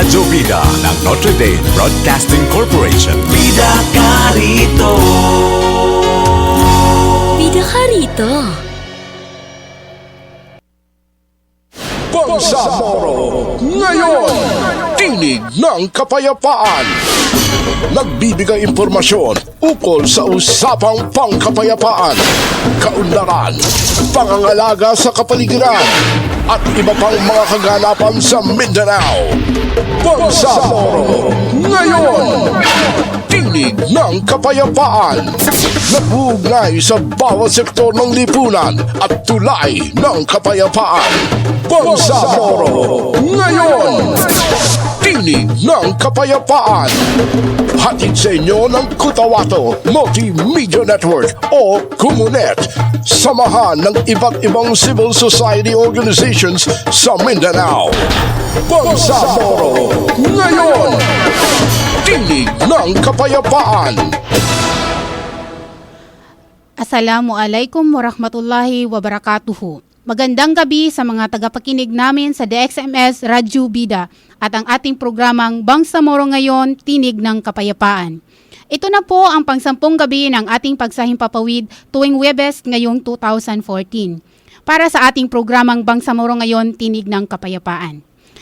Radyo Bida ng Notre Dame Broadcasting Corporation. Bida ka rito. Bida ka rito. Bangsamoro ngayon, tinig ng kapayapaan. Nagbibigay impormasyon ukol sa usapang pangkapayapaan, kaunlaran, pangangalaga sa kapaligiran, at iba pang mga kaganapan sa Mindanao. Bangsamoro ngayon, tinig ng kapayapaan. Nag-uugnay sa bawat sektor ng lipunan at tulay ng kapayapaan. Bangsamoro ngayon, tinig ng kapayapaan. Hatid sa inyo ng Kutawato Multimedia Network o Kumunet. Samahan ng iba't ibang civil society organizations sa Mindanao. Bangsamoro ngayon, tinig ng kapayapaan. Assalamualaikum warahmatullahi wabarakatuhu. Magandang gabi sa mga tagapakinig namin sa DXMS Radyo Bida at ang ating programang Bangsamoro Ngayon, Tinig ng Kapayapaan. Ito na po ang pang-10 gabi ng ating pagsahimpapawid tuwing Huwebes ngayong 2014 para sa ating programang Bangsamoro Ngayon, Tinig ng Kapayapaan.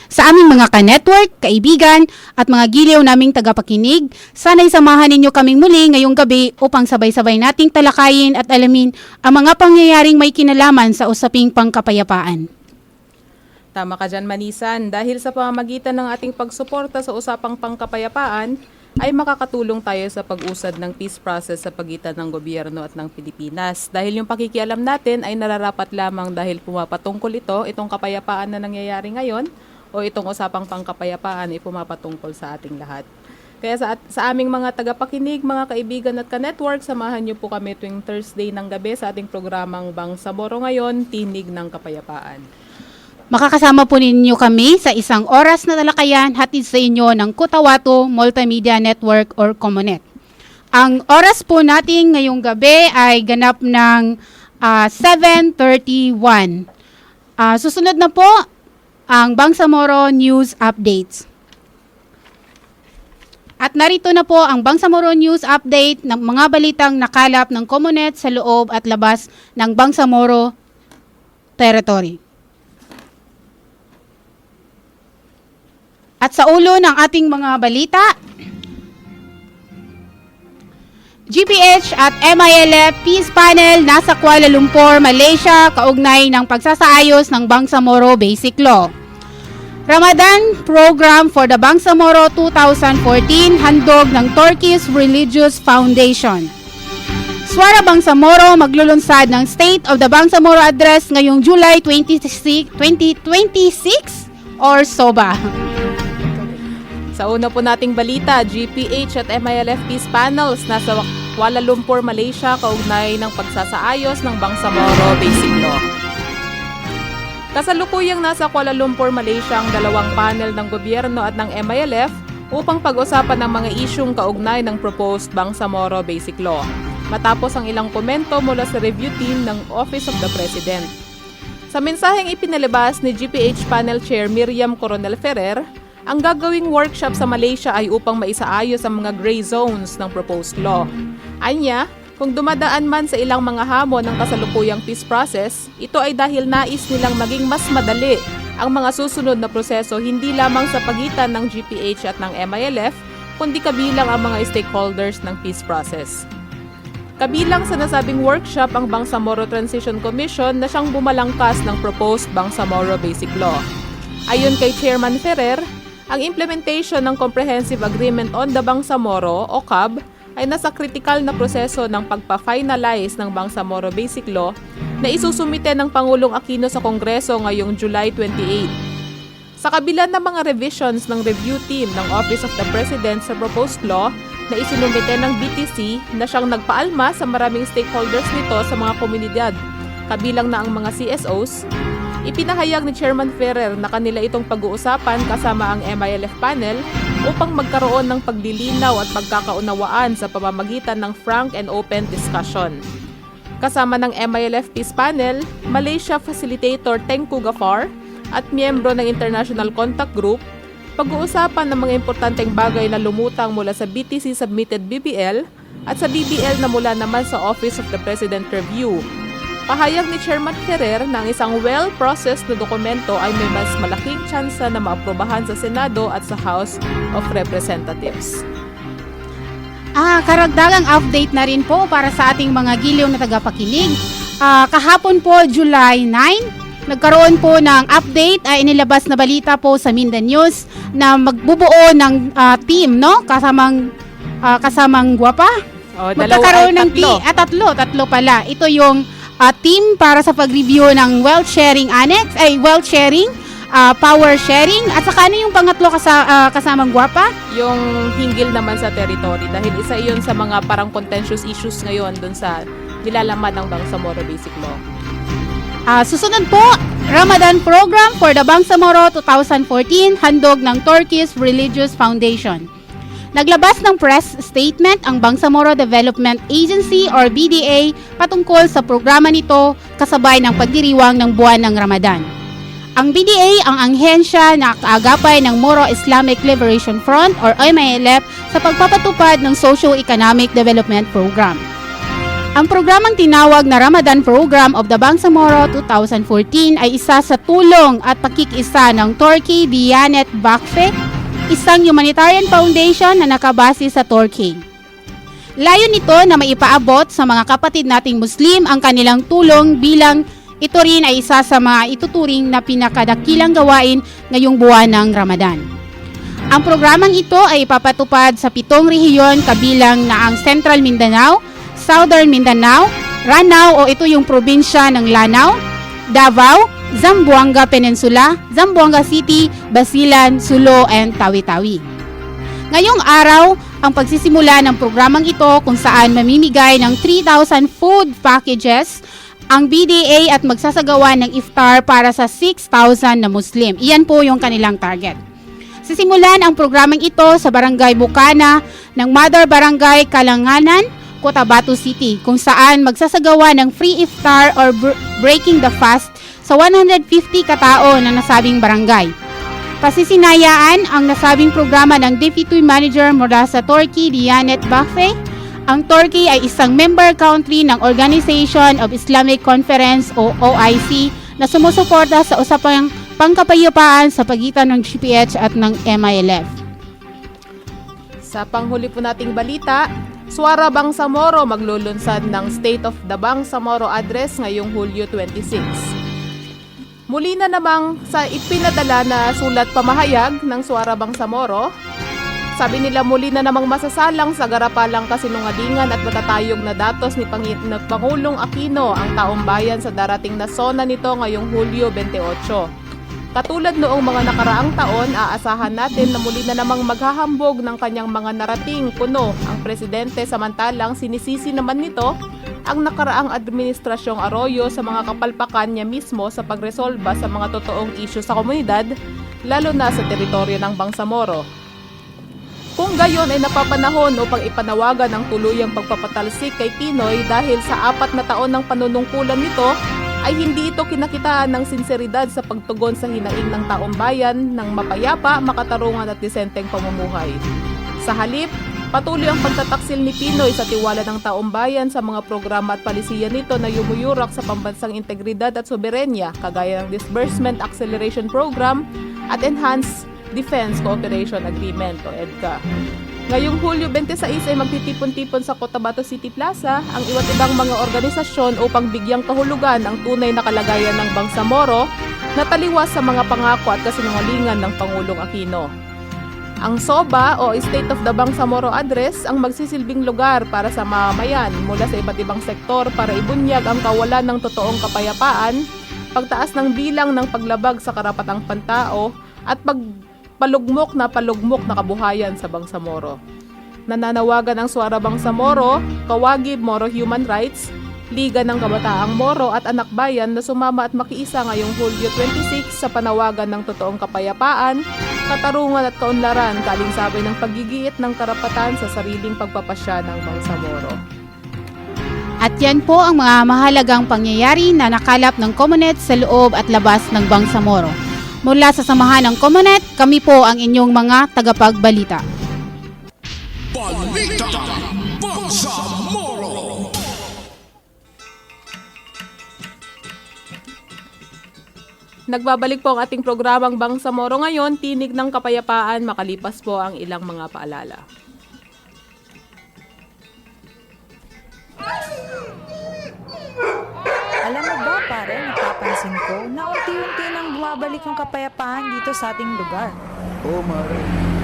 Sa aming mga ka-network, kaibigan at mga giliw naming tagapakinig, sana'y samahan ninyo kaming muli ngayong gabi upang sabay-sabay nating talakayin at alamin ang mga pangyayaring may kinalaman sa usaping pangkapayapaan. Tama ka dyan, Manisan. Dahil sa pamamagitan ng ating pagsuporta sa usapang pangkapayapaan, ay makakatulong tayo sa pag-usad ng peace process sa pagitan ng gobyerno at ng Pilipinas. Dahil yung pakikialam natin ay nararapat lamang dahil pumapatungkol itong kapayapaan na nangyayari ngayon, o itong usapang pangkapayapaan ay pumapatungkol sa ating lahat. Kaya sa aming mga tagapakinig, mga kaibigan at ka-network, samahan niyo po kami tuwing Thursday ng gabi sa ating programang Bangsamoro Ngayon, Tinig ng Kapayapaan. Makakasama po ninyo kami sa isang oras na talakayan hatid sa inyo ng Kutawato Multimedia Network or Comunet. Ang oras po natin ngayong gabi ay ganap ng 7:31. Susunod na po ang Bangsamoro News Updates. At narito na po ang Bangsamoro News Update ng mga balitang nakalap ng Comunet sa loob at labas ng Bangsamoro Territory. At sa ulo ng ating mga balita, GPH at MILF Peace Panel nasa Kuala Lumpur, Malaysia, kaugnay ng pagsasaayos ng Bangsamoro Basic Law. Ramadan Program for the Bangsamoro 2014, handog ng Turkish Religious Foundation. Suara Bangsamoro maglulunsad ng State of the Bangsamoro Address ngayong July 2026 or SOBA. Sa una po nating balita, GPH at MILF Peace Panels nasa Kuala Lumpur, Malaysia, kaugnay ng pagsasaayos ng Bangsamoro Basic Law. Kasalukuyang nasa Kuala Lumpur, Malaysia ang dalawang panel ng gobyerno at ng MILF upang pag-usapan ang mga isyung kaugnay ng proposed Bangsamoro Basic Law, matapos ang ilang komento mula sa review team ng Office of the President. Sa mensaheng ipinalabas ni GPH Panel Chair Miriam Coronel Ferrer, ang gagawing workshop sa Malaysia ay upang maisaayos ang mga gray zones ng proposed law. Anya, kung dumadaan man sa ilang mga hamon ng kasalukuyang peace process, ito ay dahil nais nilang maging mas madali ang mga susunod na proseso hindi lamang sa pagitan ng GPH at ng MILF, kundi kabilang ang mga stakeholders ng peace process. Kabilang sa nasabing workshop ang Bangsamoro Transition Commission na siyang bumalangkas ng proposed Bangsamoro Basic Law. Ayon kay Chairman Ferrer, ang implementation ng Comprehensive Agreement on the Bangsamoro o CAB ay nasa kritikal na proseso ng pagpa-finalize ng Bangsamoro Basic Law na isusumite ng Pangulong Aquino sa Kongreso ngayong July 28. Sa kabila ng mga revisions ng review team ng Office of the President sa proposed law na isinumite ng BTC na siyang nagpaalma sa maraming stakeholders nito sa mga komunidad, kabilang na ang mga CSOs, ipinahayag ni Chairman Ferrer na kanila itong pag-uusapan kasama ang MILF panel upang magkaroon ng paglilinaw at pagkakaunawaan sa pamamagitan ng frank and open discussion. Kasama ng MILF Peace Panel, Malaysia Facilitator Tengku Ghaffar at miyembro ng International Contact Group, Pag-uusapan ng mga importanteng bagay na lumutang mula sa BTC Submitted BBL at sa BBL na mula naman sa Office of the President Review. Pahayag ni Chairman Ferrer na ang isang well-processed na dokumento ay may mas malaking tsansa na maaprubahan sa Senado at sa House of Representatives. Karagdagang update na rin po para sa ating mga giliw na tagapakinig. Kahapon po, July 9, nagkaroon po ng update, inilabas na balita po sa Mindan News na magbubuo ng team, no? Kasamang Guwapa. Magkakaroon ng team. Tatlo pala. Ito yung team para sa pag-review ng wealth sharing annex, power sharing, at saka ano yung pangatlo kasamang Guwapa? Yung hinggil naman sa territory dahil isa iyon sa mga parang contentious issues ngayon dun sa nilalaman ng Bangsamoro Basic Law. Susunod po, Ramadan Program for the Bangsamoro 2014, handog ng Turkish Religious Foundation. Naglabas ng press statement ang Bangsamoro Development Agency or BDA patungkol sa programa nito kasabay ng pagdiriwang ng buwan ng Ramadan. Ang BDA ang ahensya na kaagapay ng Moro Islamic Liberation Front or MILF sa pagpapatupad ng Socio-Economic Development Program. Ang programang tinawag na Ramadan Program of the Bangsamoro 2014 ay isa sa tulong at pakikisa ng Turkey Diyanet Vakfe, isang humanitarian foundation na nakabase sa Turkey. Layo nito na maipaabot sa mga kapatid nating Muslim ang kanilang tulong bilang ito rin ay isa sa mga ituturing na pinakadakilang gawain ngayong buwan ng Ramadan. Ang programang ito ay ipapatupad sa 7 rehiyon kabilang na ang Central Mindanao, Southern Mindanao, Ranao o ito yung probinsya ng Lanao, Davao, Zamboanga Peninsula, Zamboanga City, Basilan, Sulo, and Tawi-Tawi. Ngayong araw, ang pagsisimula ng programang ito kung saan mamimigay ng 3,000 food packages ang BDA at magsasagawa ng iftar para sa 6,000 na Muslim. Iyan po yung kanilang target. Sisimulan ang programang ito sa Barangay Bukana ng Mother Barangay Kalanganan, Cotabato City, kung saan magsasagawa ng free iftar or breaking the fast sa 150 katao na nasabing barangay. Pasisinayaan ang nasabing programa ng Deputy Manager mula sa Turkey Diyanet Vakfe. Ang Turkey ay isang member country ng Organization of Islamic Conference o OIC na sumusuporta sa usapang pangkapayapaan sa pagitan ng GPH at ng MILF. Sa panghuli po nating balita, Suara Bangsamoro maglulunsad ng State of the Bangsamoro Address ngayong Hulyo 26. Muli na namang sa ipinadala na sulat pamahayag ng Suara Bangsamoro, sabi nila muli na namang masasalang sa garapalang kasinungalingan at matatayog na datos ni Pangulong Aquino ang taong bayan sa darating na sona nito ngayong Hulyo 28. Katulad noong mga nakaraang taon, aasahan natin na muli na namang maghahambog ng kanyang mga narating kuno ang presidente, samantalang sinisisi naman nito ang nakaraang administrasyong Arroyo sa mga kapalpakan niya mismo sa pagresolba sa mga totoong isyu sa komunidad, lalo na sa teritoryo ng Bangsamoro. Kung gayon ay napapanahon upang ipanawagan ang tuluyang pagpapatalsik kay Pinoy dahil sa 4 na taon ng panunungkulan nito, ay hindi ito kinakitaan ng sinseridad sa pagtugon sa hinaing ng taong bayan ng mapayapa, makatarungan at disenteng pamumuhay. Sa halip, patuloy ang pagtataksil ni Pinoy sa tiwala ng taong bayan sa mga programa at palisiyan nito na yumuyurak sa pambansang integridad at soberenya, kagaya ng Disbursement Acceleration Program at Enhanced Defense Cooperation Agreement o EDCA. Ngayong Hulyo 26 ay magtitipon-tipon sa Cotabato City Plaza ang iba't ibang mga organisasyon upang bigyang kahulugan ang tunay na kalagayan ng Bangsamoro na taliwas sa mga pangako at kasinungalingan ng Pangulong Aquino. Ang SOBA o State of the Bangsamoro Address ang magsisilbing lugar para sa mamamayan mula sa iba't ibang sektor para ibunyag ang kawalan ng totoong kapayapaan, pagtaas ng bilang ng paglabag sa karapatang pantao at palugmok na kabuhayan sa Bangsamoro. Nananawagan ang Suara Bangsamoro, Kawagib Moro Human Rights, Liga ng Kabataang Moro at Anak Bayan na sumama at makiisa ngayong Hulyo 26 sa panawagan ng totoong kapayapaan, katarungan at kaunlaran kalinsabay ng paggigiit ng karapatan sa sariling pagpapasya ng Bangsamoro. At yan po ang mga mahalagang pangyayari na nakalap ng Comunet sa loob at labas ng Bangsamoro. Mula sa samahan ng Comunet, kami po ang inyong mga tagapagbalita. Balita Bangsamoro. Nagbabalik po ang ating programang Bangsamoro ngayon, tinig ng kapayapaan, makalipas po ang ilang mga paalala. Alam mo ba pare, napapansin ko na unti-unti nang bumabalik yung kapayapaan dito sa ating lugar. Oo, Mare.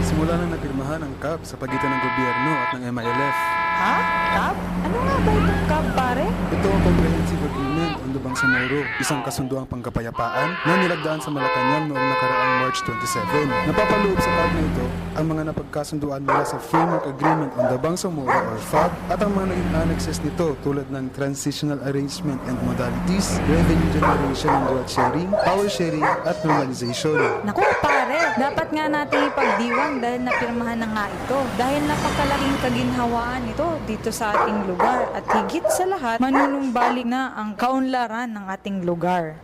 Simula na napirmahan ang CAP sa pagitan ng gobyerno at ng MILF. Ha? CAP? Ano nga ba itong CAP pare? Ito ang Comprehensive Agreement on the Bangsamoro, isang kasunduang pangkapayapaan na nilagdaan sa Malacanang noong nakaraang March 27. Napapaloob sa CAP na ito ang mga napagkasunduan mula sa Framework Agreement on the Bangsamoro or FAB at ang mga naging annexes nito tulad ng Transitional Arrangement and Modalities, Revenue Generation and Wealth Sharing, Power Sharing at Normalization. Naku pare, dapat nga natin ipagdiwang dahil napirmahan na nga ito. Dahil napakalaking kaginhawaan ito dito sa ating lugar at higit sa lahat, manunumbalik na ang kaunlaran ng ating lugar.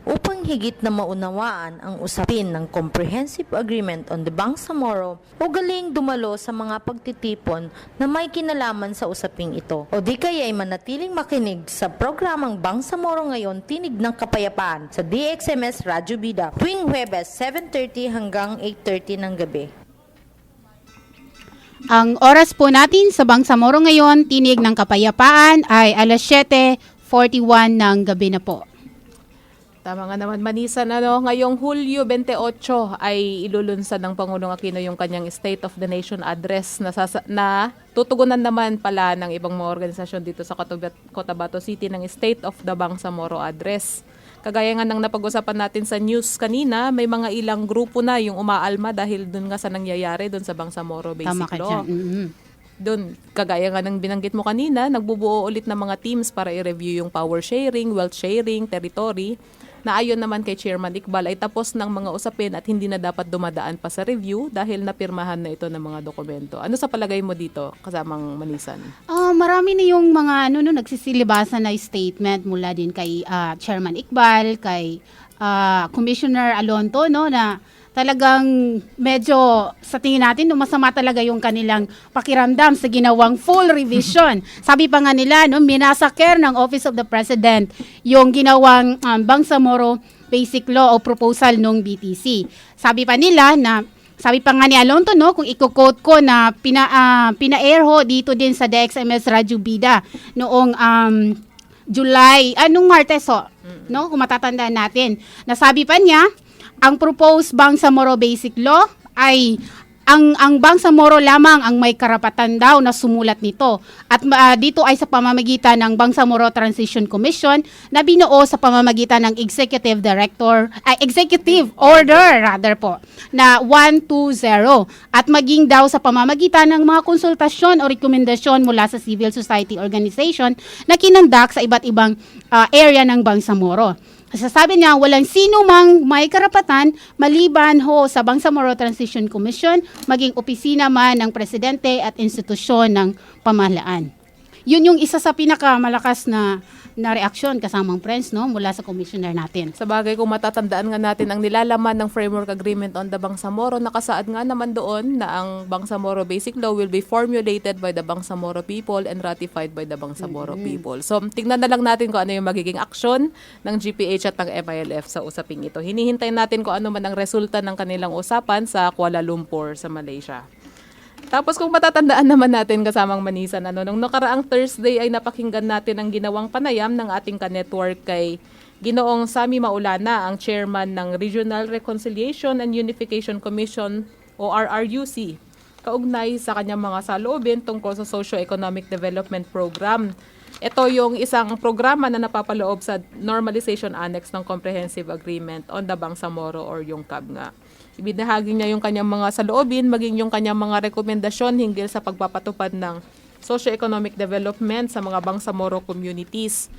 Upang higit na maunawaan ang usapin ng Comprehensive Agreement on the Bangsamoro, ugaling dumalo sa mga pagtitipon na may kinalaman sa usaping ito. O di kaya ay manatiling makinig sa programang Bangsamoro ngayon, Tinig ng Kapayapaan sa DXMS Radyo Bida tuwing Huwebes 7:30 hanggang 8:30 ng gabi. Ang oras po natin sa Bangsamoro ngayon, Tinig ng Kapayapaan ay alas 7:41 ng gabi na po. Tama nga naman, Manisan, ngayong Hulyo 28 ay ilulunsad ng Pangulong Aquino yung kanyang State of the Nation Address na tutugunan naman pala ng ibang mga organisasyon dito sa Cotabato City ng State of the Bangsamoro Address. Kagaya nga ng napag-usapan natin sa news kanina, may mga ilang grupo na yung umaalma dahil dun nga sa nangyayari dun sa Bangsamoro Basic Tama ka Law. dyan. Mm-hmm. Doon, kagaya nga ng binanggit mo kanina, nagbubuo ulit ng mga teams para i-review yung power sharing, wealth sharing, territory, na ayon naman kay Chairman Iqbal ay tapos ng mga usapin at hindi na dapat dumadaan pa sa review dahil napirmahan na ito ng mga dokumento. Ano sa palagay mo dito, kasamang Manisan? Marami na yung mga nagsisilibasan na statement mula din kay Chairman Iqbal, kay Commissioner Alonto, na talagang medyo sa tingin natin masama talaga yung kanilang pakiramdam sa ginawang full revision. Sabi pa nga nila, minasaker ng Office of the President yung ginawang Bangsamoro Basic Law o proposal ng BTC. Sabi pa nga ni Alonto, kung i-quote ko na pina-air ho dito din sa DXMS Radyo Bida noong July, Martes kung matatandaan natin. Nasabi pa niya, ang proposed Bangsamoro Basic Law ay ang Bangsamoro lamang ang may karapatan daw na sumulat nito. At dito ay sa pamamagitan ng Bangsamoro Transition Commission na binuo sa pamamagitan ng Executive Order na 120 at maging daw sa pamamagitan ng mga konsultasyon o rekomendasyon mula sa civil society organization na kinandak sa iba't ibang area ng Bangsamoro. Sasabi niya, walang sino mang may karapatan maliban ho sa Bangsamoro Transition Commission, maging opisina man ng presidente at institusyon ng pamahalaan. Yun yung isa sa pinakamalakas na reaksyon kasamang friends mula sa commissioner natin. Sa bagay, kung matatandaan nga natin ang nilalaman ng Framework Agreement on the Bangsamoro, nakasaad nga naman doon na ang Bangsamoro Basic Law will be formulated by the Bangsamoro people and ratified by the Bangsamoro people. So, tingnan na lang natin kung ano yung magiging aksyon ng GPH at ng MILF sa usaping ito. Hinihintay natin kung ano man ang resulta ng kanilang usapan sa Kuala Lumpur sa Malaysia. Tapos kung matatandaan naman natin kasamang Manisan, nung nakaraang Thursday ay napakinggan natin ang ginawang panayam ng ating ka-network kay Ginoong Sammy Maulana, ang chairman ng Regional Reconciliation and Unification Commission o RRUC, kaugnay sa kanyang mga saloobin tungkol sa Socio-Economic Development Program. Ito yung isang programa na napapaloob sa Normalization Annex ng Comprehensive Agreement on the Bangsamoro or yung CAB nga. Ibinahagi niya yung kanyang mga saloobin, maging yung kanyang mga rekomendasyon hinggil sa pagpapatupad ng socio-economic development sa mga Bangsamoro communities.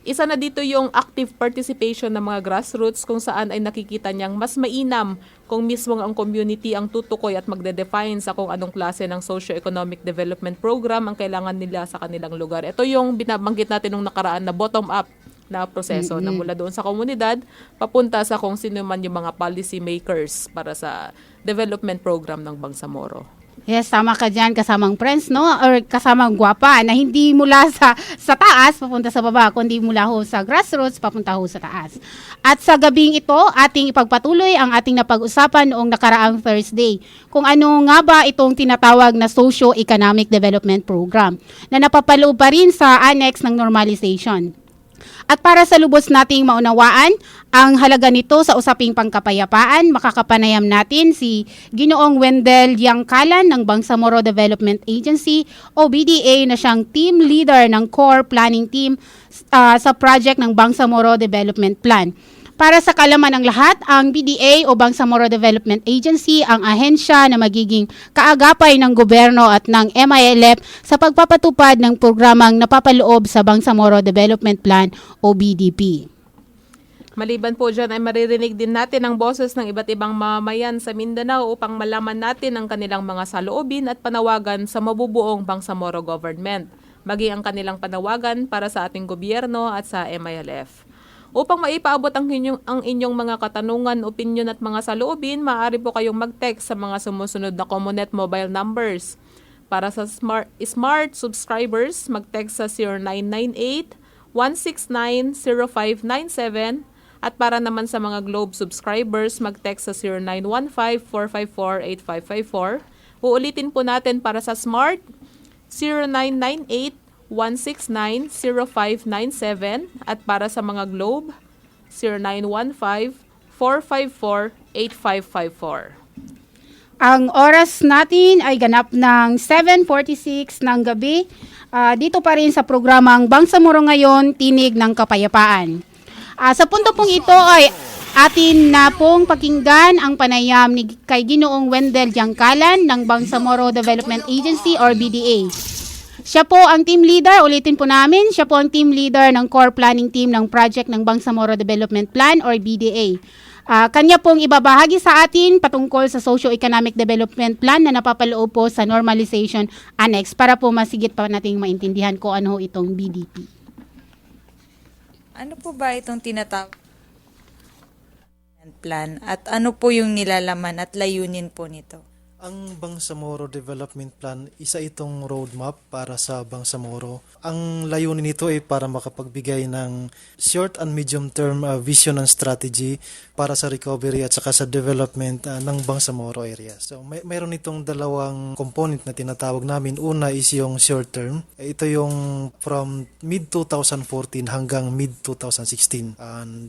Isa na dito yung active participation ng mga grassroots kung saan ay nakikita niyang mas mainam kung mismo ang community ang tutukoy at magde-define sa kung anong klase ng socio-economic development program ang kailangan nila sa kanilang lugar. Ito yung binabanggit natin nung nakaraan na bottom-up na proseso na mula doon sa komunidad papunta sa kung sino man yung mga policy makers para sa development program ng Bangsamoro. Yes, tama ka dyan, kasamang friends, no? Or kasamang gwapa na hindi mula sa taas papunta sa baba, kundi mula ho sa grassroots papunta ho sa taas. At sa gabing ito, ating ipagpatuloy ang ating napag-usapan noong nakaraang Thursday. Kung ano nga ba itong tinatawag na Socio-Economic Development Program na napapaloob pa rin sa annex ng normalization. At para sa lubos nating maunawaan ang halaga nito sa usaping pangkapayapaan, makakapanayam natin si Ginoong Wendell Yangkalan ng Bangsamoro Development Agency o BDA na siyang team leader ng core planning team sa project ng Bangsamoro Development Plan. Para sa kalaman ng lahat, ang BDA o Bangsamoro Development Agency ang ahensya na magiging kaagapay ng gobyerno at ng MILF sa pagpapatupad ng programang napapaloob sa Bangsamoro Development Plan o BDP. Maliban po dyan ay maririnig din natin ang boses ng iba't ibang mamamayan sa Mindanao upang malaman natin ang kanilang mga saloobin at panawagan sa mabubuong Bangsamoro government, maging ang kanilang panawagan para sa ating gobyerno at sa MILF. Upang maipaabot ang inyong mga katanungan, opinion at mga saloobin, maaari po kayong mag-text sa mga sumusunod na Comunet mobile numbers. Para sa smart subscribers, mag-text sa 0998-169-0597 at para naman sa mga Globe subscribers, mag-text sa 0915-454-8554. Uulitin po natin para sa smart, 0998-169-0597 at para sa mga Globe, 0915-454-8554. Ang oras natin ay ganap ng 7:46 ng gabi. Dito pa rin sa programang Bangsamoro Ngayon, Tinig ng Kapayapaan. Sa punto pong ito ay atin na pong pakinggan ang panayam ni kay Ginoong Wendell Yangkalan ng Bangsamoro Development Agency or BDA. Siya po ang team leader, ulitin po namin, siya po ang team leader ng core planning team ng project ng Bangsamoro Development Plan or BDA. Kanya pong ibabahagi sa atin patungkol sa Socio-Economic Development Plan na napapaloob po sa Normalization Annex para po masigit pa nating maintindihan kung ano itong BDP. Ano po ba itong tinatawag plan at ano po yung nilalaman at layunin po nito? Ang Bangsamoro Development Plan, isa itong roadmap para sa Bangsamoro. Ang layunin nito ay para makapagbigay ng short and medium term vision and strategy para sa recovery at saka sa development ng Bangsamoro area. So mayroon itong dalawang component na tinatawag namin. Una is yung short term. Ito yung from mid-2014 hanggang mid-2016.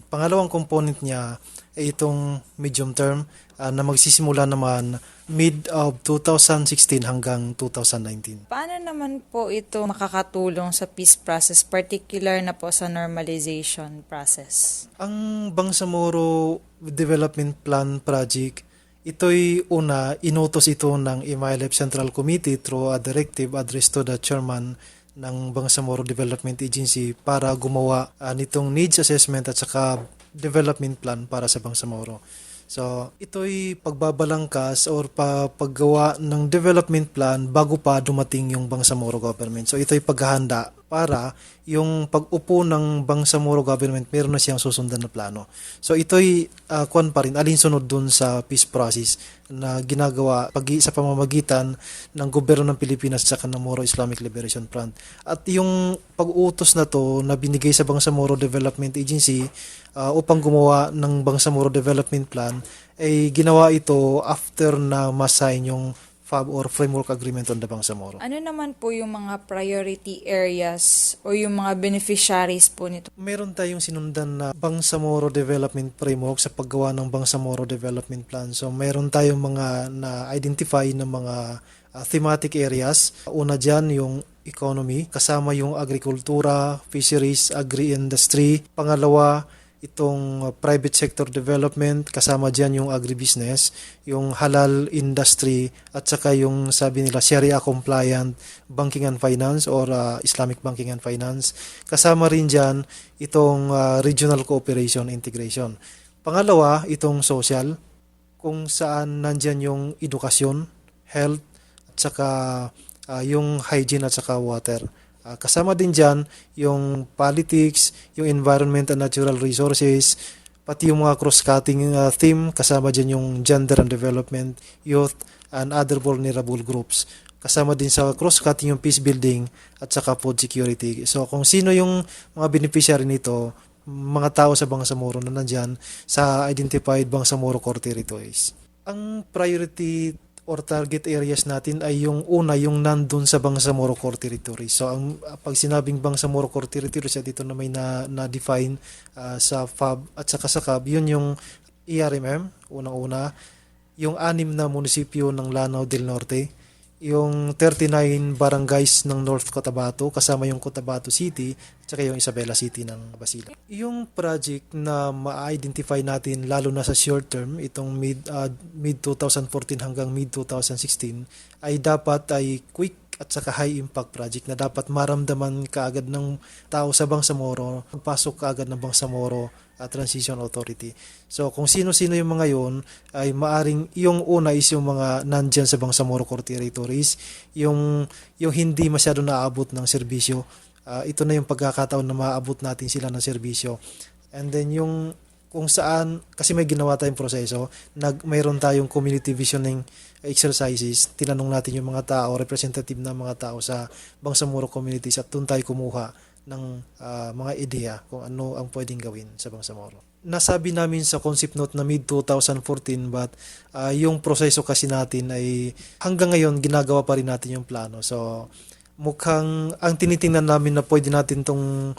Pangalawang component niya ay itong medium term na magsisimula naman mid of 2016 hanggang 2019. Paano naman po ito makakatulong sa peace process, particular na po sa normalization process? Ang Bangsamoro Development Plan Project, ito'y una, inutos ito ng MILF Central Committee through a directive addressed to the chairman ng Bangsamoro Development Agency para gumawa nitong needs assessment at saka development plan para sa Bangsamoro. So, ito'y pagbabalangkas or paggawa ng development plan bago pa dumating yung Bangsamoro government. So, ito'y paghahanda para yung pag-upo ng Bangsamoro government, meron na siyang susundan na plano. So, ito'y kuwan pa rin, alinsunod dun sa peace process na ginagawa sa pamamagitan ng gobyerno ng Pilipinas at ng Moro Islamic Liberation Front. At yung pag-utos na to na binigay sa Bangsamoro Development Agency upang gumawa ng Bangsamoro Development Plan ay ginawa ito after na ma-sign yung FAB or Framework Agreement on the Bangsamoro. Ano naman po yung mga priority areas o yung mga beneficiaries po nito? Meron tayong sinundan na Bangsamoro Development Framework sa paggawa ng Bangsamoro Development Plan. So meron tayong mga na-identify na mga thematic areas. Una dyan yung economy, kasama yung agrikultura, fisheries, agri-industry. Pangalawa, itong private sector development, kasama dyan yung agribusiness, yung halal industry, at saka yung sabi nila Sharia compliant banking and finance or Islamic banking and finance. Kasama rin dyan itong regional cooperation integration. Pangalawa, itong social, kung saan nandyan yung edukasyon, health, at saka yung hygiene at saka water. Kasama din dyan yung politics, yung environment and natural resources, pati yung mga cross-cutting theme, kasama dyan yung gender and development, youth, and other vulnerable groups. Kasama din sa cross-cutting yung peace building at saka food security. So kung sino yung mga beneficiary nito, mga tao sa Bangsamoro na nandyan sa identified Bangsamoro core territories. Ang priority or target areas natin ay yung una, yung nandun sa Bangsamoro core territories. So pag sinabing Bangsamoro core territories, dito na may na-define sa FAB at saka sa CAB, yun yung ERMM, unang-una, yung 6 na munisipyo ng Lanao del Norte, yung 39 barangays ng North Cotabato, kasama yung Cotabato City, at saka yung Isabela City ng Basilan. Yung project na ma-identify natin, lalo na sa short term, itong mid-2014 hanggang mid-2016, ay dapat ay quick at saka high impact project na dapat maramdaman kaagad ng tao sa Bangsamoro, pagpasok kaagad ng Bangsamoro Transition Authority. So kung sino-sino yung mga yon, ay maaring yung una is yung mga nandyan sa Bangsamoro core territories, yung hindi masyado naaabot ng serbisyo. Ito na yung pagkakataon na maabot natin sila ng serbisyo. And then yung kung saan, kasi may ginawa tayong proseso, mayroon tayong community visioning exercises, tinanong natin yung mga tao, representative na mga tao sa Bangsamoro communities at doon tayo kumuha ng mga ideya kung ano ang pwedeng gawin sa Bangsamoro. Nasabi namin sa concept note na mid-2014 but yung proseso kasi natin ay hanggang ngayon ginagawa pa rin natin yung plano. So mukhang ang tinitingnan namin na pwede natin tong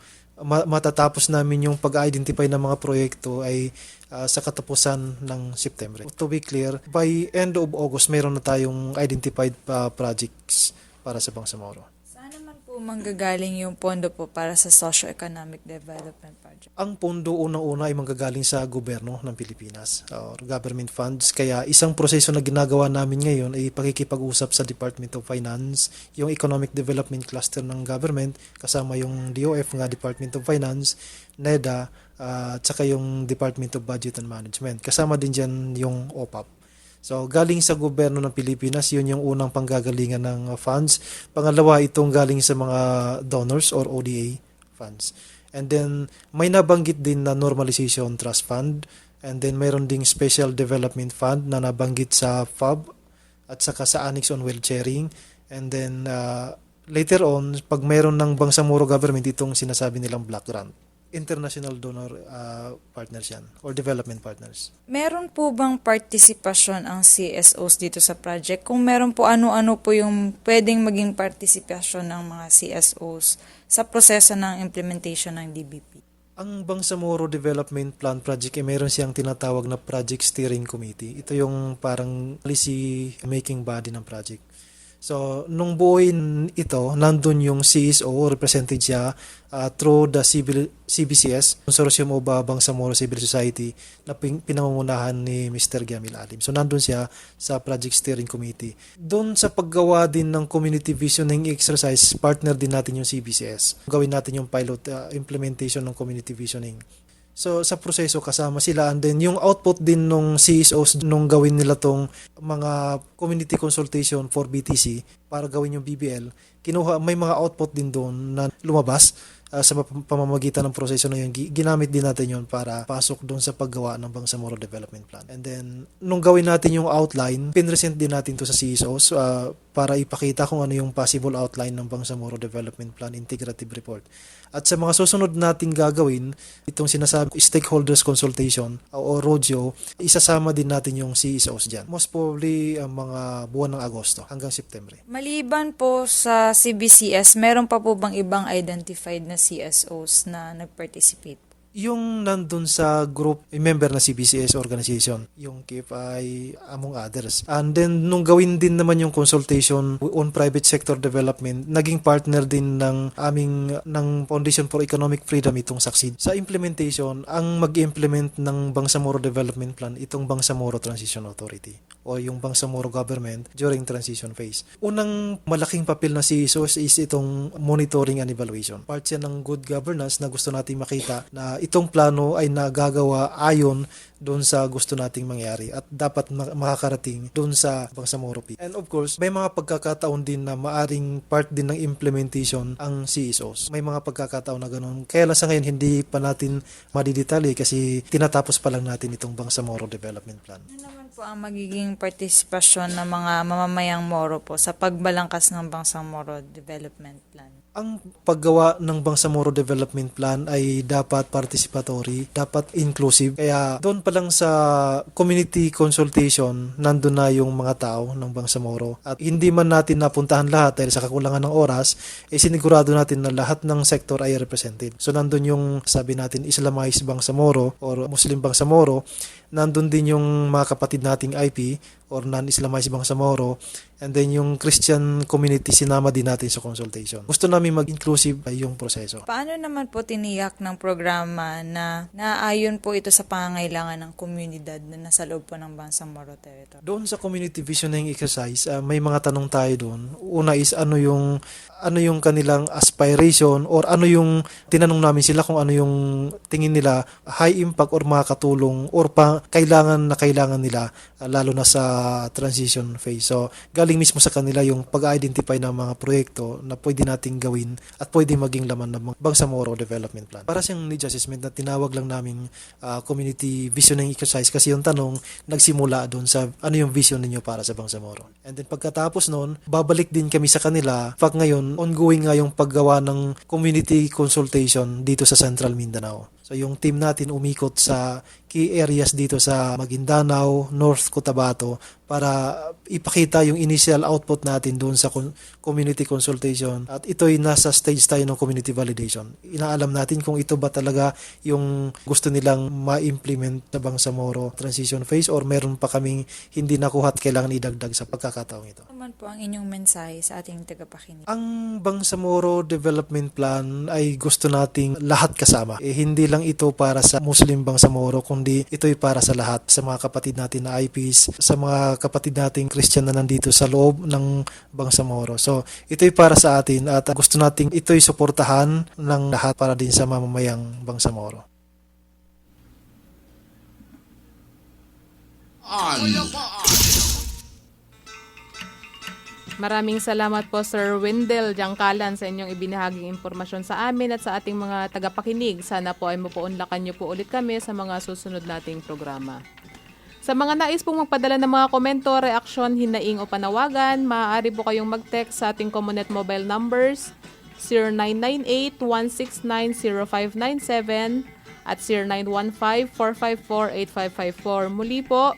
matatapos namin yung pag-identify ng mga proyekto ay sa katapusan ng September. To be clear, by end of August, meron na tayong identified projects para sa Bangsamoro. Saan naman po manggagaling yung pondo po para sa socio-economic development project? Ang pondo unang-una ay manggagaling sa gobyerno ng Pilipinas or government funds. Kaya isang proseso na ginagawa namin ngayon ay pakikipag-usap sa Department of Finance, yung Economic Development Cluster ng government, kasama yung DOF nga Department of Finance, NEDA, at saka yung Department of Budget and Management. Kasama din dyan yung OPAP. So, galing sa gobyerno ng Pilipinas, yun yung unang panggagalingan ng funds. Pangalawa, itong galing sa mga donors or ODA funds. And then, may nabanggit din na Normalization Trust Fund. And then, mayroon ding Special Development Fund na nabanggit sa FAB at saka sa Annex on Wealth Sharing. And then, later on, pag mayroon ng Bangsamoro government, itong sinasabi nilang Black Grant. International donor partners yan or development partners. Meron po bang partisipasyon ang CSOs dito sa project? Kung meron po, ano-ano po yung pwedeng maging partisipasyon ng mga CSOs sa proseso ng implementation ng DBP? Ang Bangsamoro Development Plan Project ay meron siyang tinatawag na Project Steering Committee. Ito yung parang policy making body ng project. So, nung buuin ito, nandun yung CSO, represented siya through the CBCS, Consortium of Bangsamoro Civil Society, na pinangungunahan ni Mr. Gamil Alim. So, nandun siya sa Project Steering Committee. Doon sa paggawa din ng community visioning exercise, partner din natin yung CBCS. Gawin natin yung pilot implementation ng community visioning. So, sa proseso kasama sila, and then yung output din nung CSOs nung gawin nila tong mga community consultation for BTC para gawin yung BBL, may mga output din doon na lumabas sa pamamagitan ng proseso na yun. Ginamit din natin yun para pasok doon sa paggawa ng Bangsamoro Development Plan. And then, nung gawin natin yung outline, pinresent din natin to sa CSOs para ipakita kung ano yung possible outline ng Bangsamoro Development Plan Integrative Report. At sa mga susunod nating gagawin, itong sinasabi stakeholders consultation o roadshow, isasama din natin yung CSOs dyan. Most probably mga buwan ng Agosto hanggang September. Maliban po sa CBCS, meron pa po bang ibang identified na CSOs na nag-participate? Yung nandun sa group, member na CBCS organization, yung KFI among others. And then, nung gawin din naman yung consultation on private sector development, naging partner din ng Foundation for Economic Freedom itong Succeed. Sa implementation, ang mag-implement ng Bangsamoro Development Plan, itong Bangsamoro Transition Authority o yung Bangsamoro government during transition phase. Unang malaking papel na CSOs is itong monitoring and evaluation. Part siya ng good governance na gusto natin makita na itong plano ay nagagawa ayon doon sa gusto nating mangyari at dapat makakarating doon sa Bangsamoro Peak. And of course, may mga pagkakataon din na maaring part din ng implementation ang CSOs. May mga pagkakataon na ganun. Kaya lang sa ngayon, hindi pa natin madidetalye kasi tinatapos pa lang natin itong Bangsamoro Development Plan. Ano naman po ang magiging partisipasyon ng mga mamamayang Moro po sa pagbalangkas ng Bangsamoro Development Plan? Ang paggawa ng Bangsamoro Development Plan ay dapat participatory, dapat inclusive. Kaya doon pa lang sa community consultation, nandun na yung mga tao ng Bangsamoro. At hindi man natin napuntahan lahat dahil sa kakulangan ng oras, sinigurado natin na lahat ng sector ay represented. So nandun yung sabi natin Islamized Bangsamoro or Muslim Bangsamoro, nandun din yung mga kapatid nating IP or non-Islamized Bangsamoro, and then yung Christian community sinama din natin sa consultation. Gusto namin mag-inclusive yung proseso. Paano naman po tiniyak ng programa na naayon po ito sa pangangailangan ng komunidad na nasa loob po ng Bangsamoro Territory? Doon sa community visioning exercise, may mga tanong tayo doon. Una is ano yung kanilang aspiration or ano yung tinanong namin sila kung ano yung tingin nila high impact or makakatulong or kailangan nila lalo na sa transition phase. So, galing mismo sa kanila yung pag-identify ng mga proyekto na pwede nating gawin at pwede maging laman ng Bangsamoro Development Plan. Para siyang needs assessment na tinawag lang namin community visioning exercise kasi yung tanong nagsimula doon sa ano yung vision ninyo para sa Bangsamoro. And then pagkatapos noon, babalik din kami sa kanila. Pag ngayon, ongoing nga yung paggawa ng community consultation dito sa Central Mindanao. So yung team natin umikot sa key areas dito sa Maguindanao, North Cotabato para ipakita yung initial output natin doon sa community consultation. At ito'y nasa stage tayo ng community validation. Inaalam natin kung ito ba talaga yung gusto nilang ma-implement sa Bangsamoro transition phase or meron pa kaming hindi nakuha at kailangan idagdag sa pagkakataong ito. Ano naman po ang inyong mensahe sa ating tagapakinig? Ang Bangsamoro Development Plan ay gusto nating lahat kasama. Hindi lang ito para sa Muslim Bangsamoro, kundi ito'y para sa lahat, sa mga kapatid natin na IPs, sa mga kapatid nating Christian na nandito sa loob ng Bangsamoro. So, ito'y para sa atin at gusto nating ito'y suportahan ng lahat para din sa mamamayang Bangsamoro. Maraming salamat po Sir Wendell Jangkalan sa inyong ibinahaging impormasyon sa amin at sa ating mga tagapakinig. Sana po ay mapuunlakan niyo po ulit kami sa mga susunod nating programa. Sa mga nais pong magpadala ng mga komento, reaksyon, hinaing o panawagan, maaari po kayong mag-text sa ating Comunet mobile numbers 0998-169-0597 at 0915-454-8554. Muli po,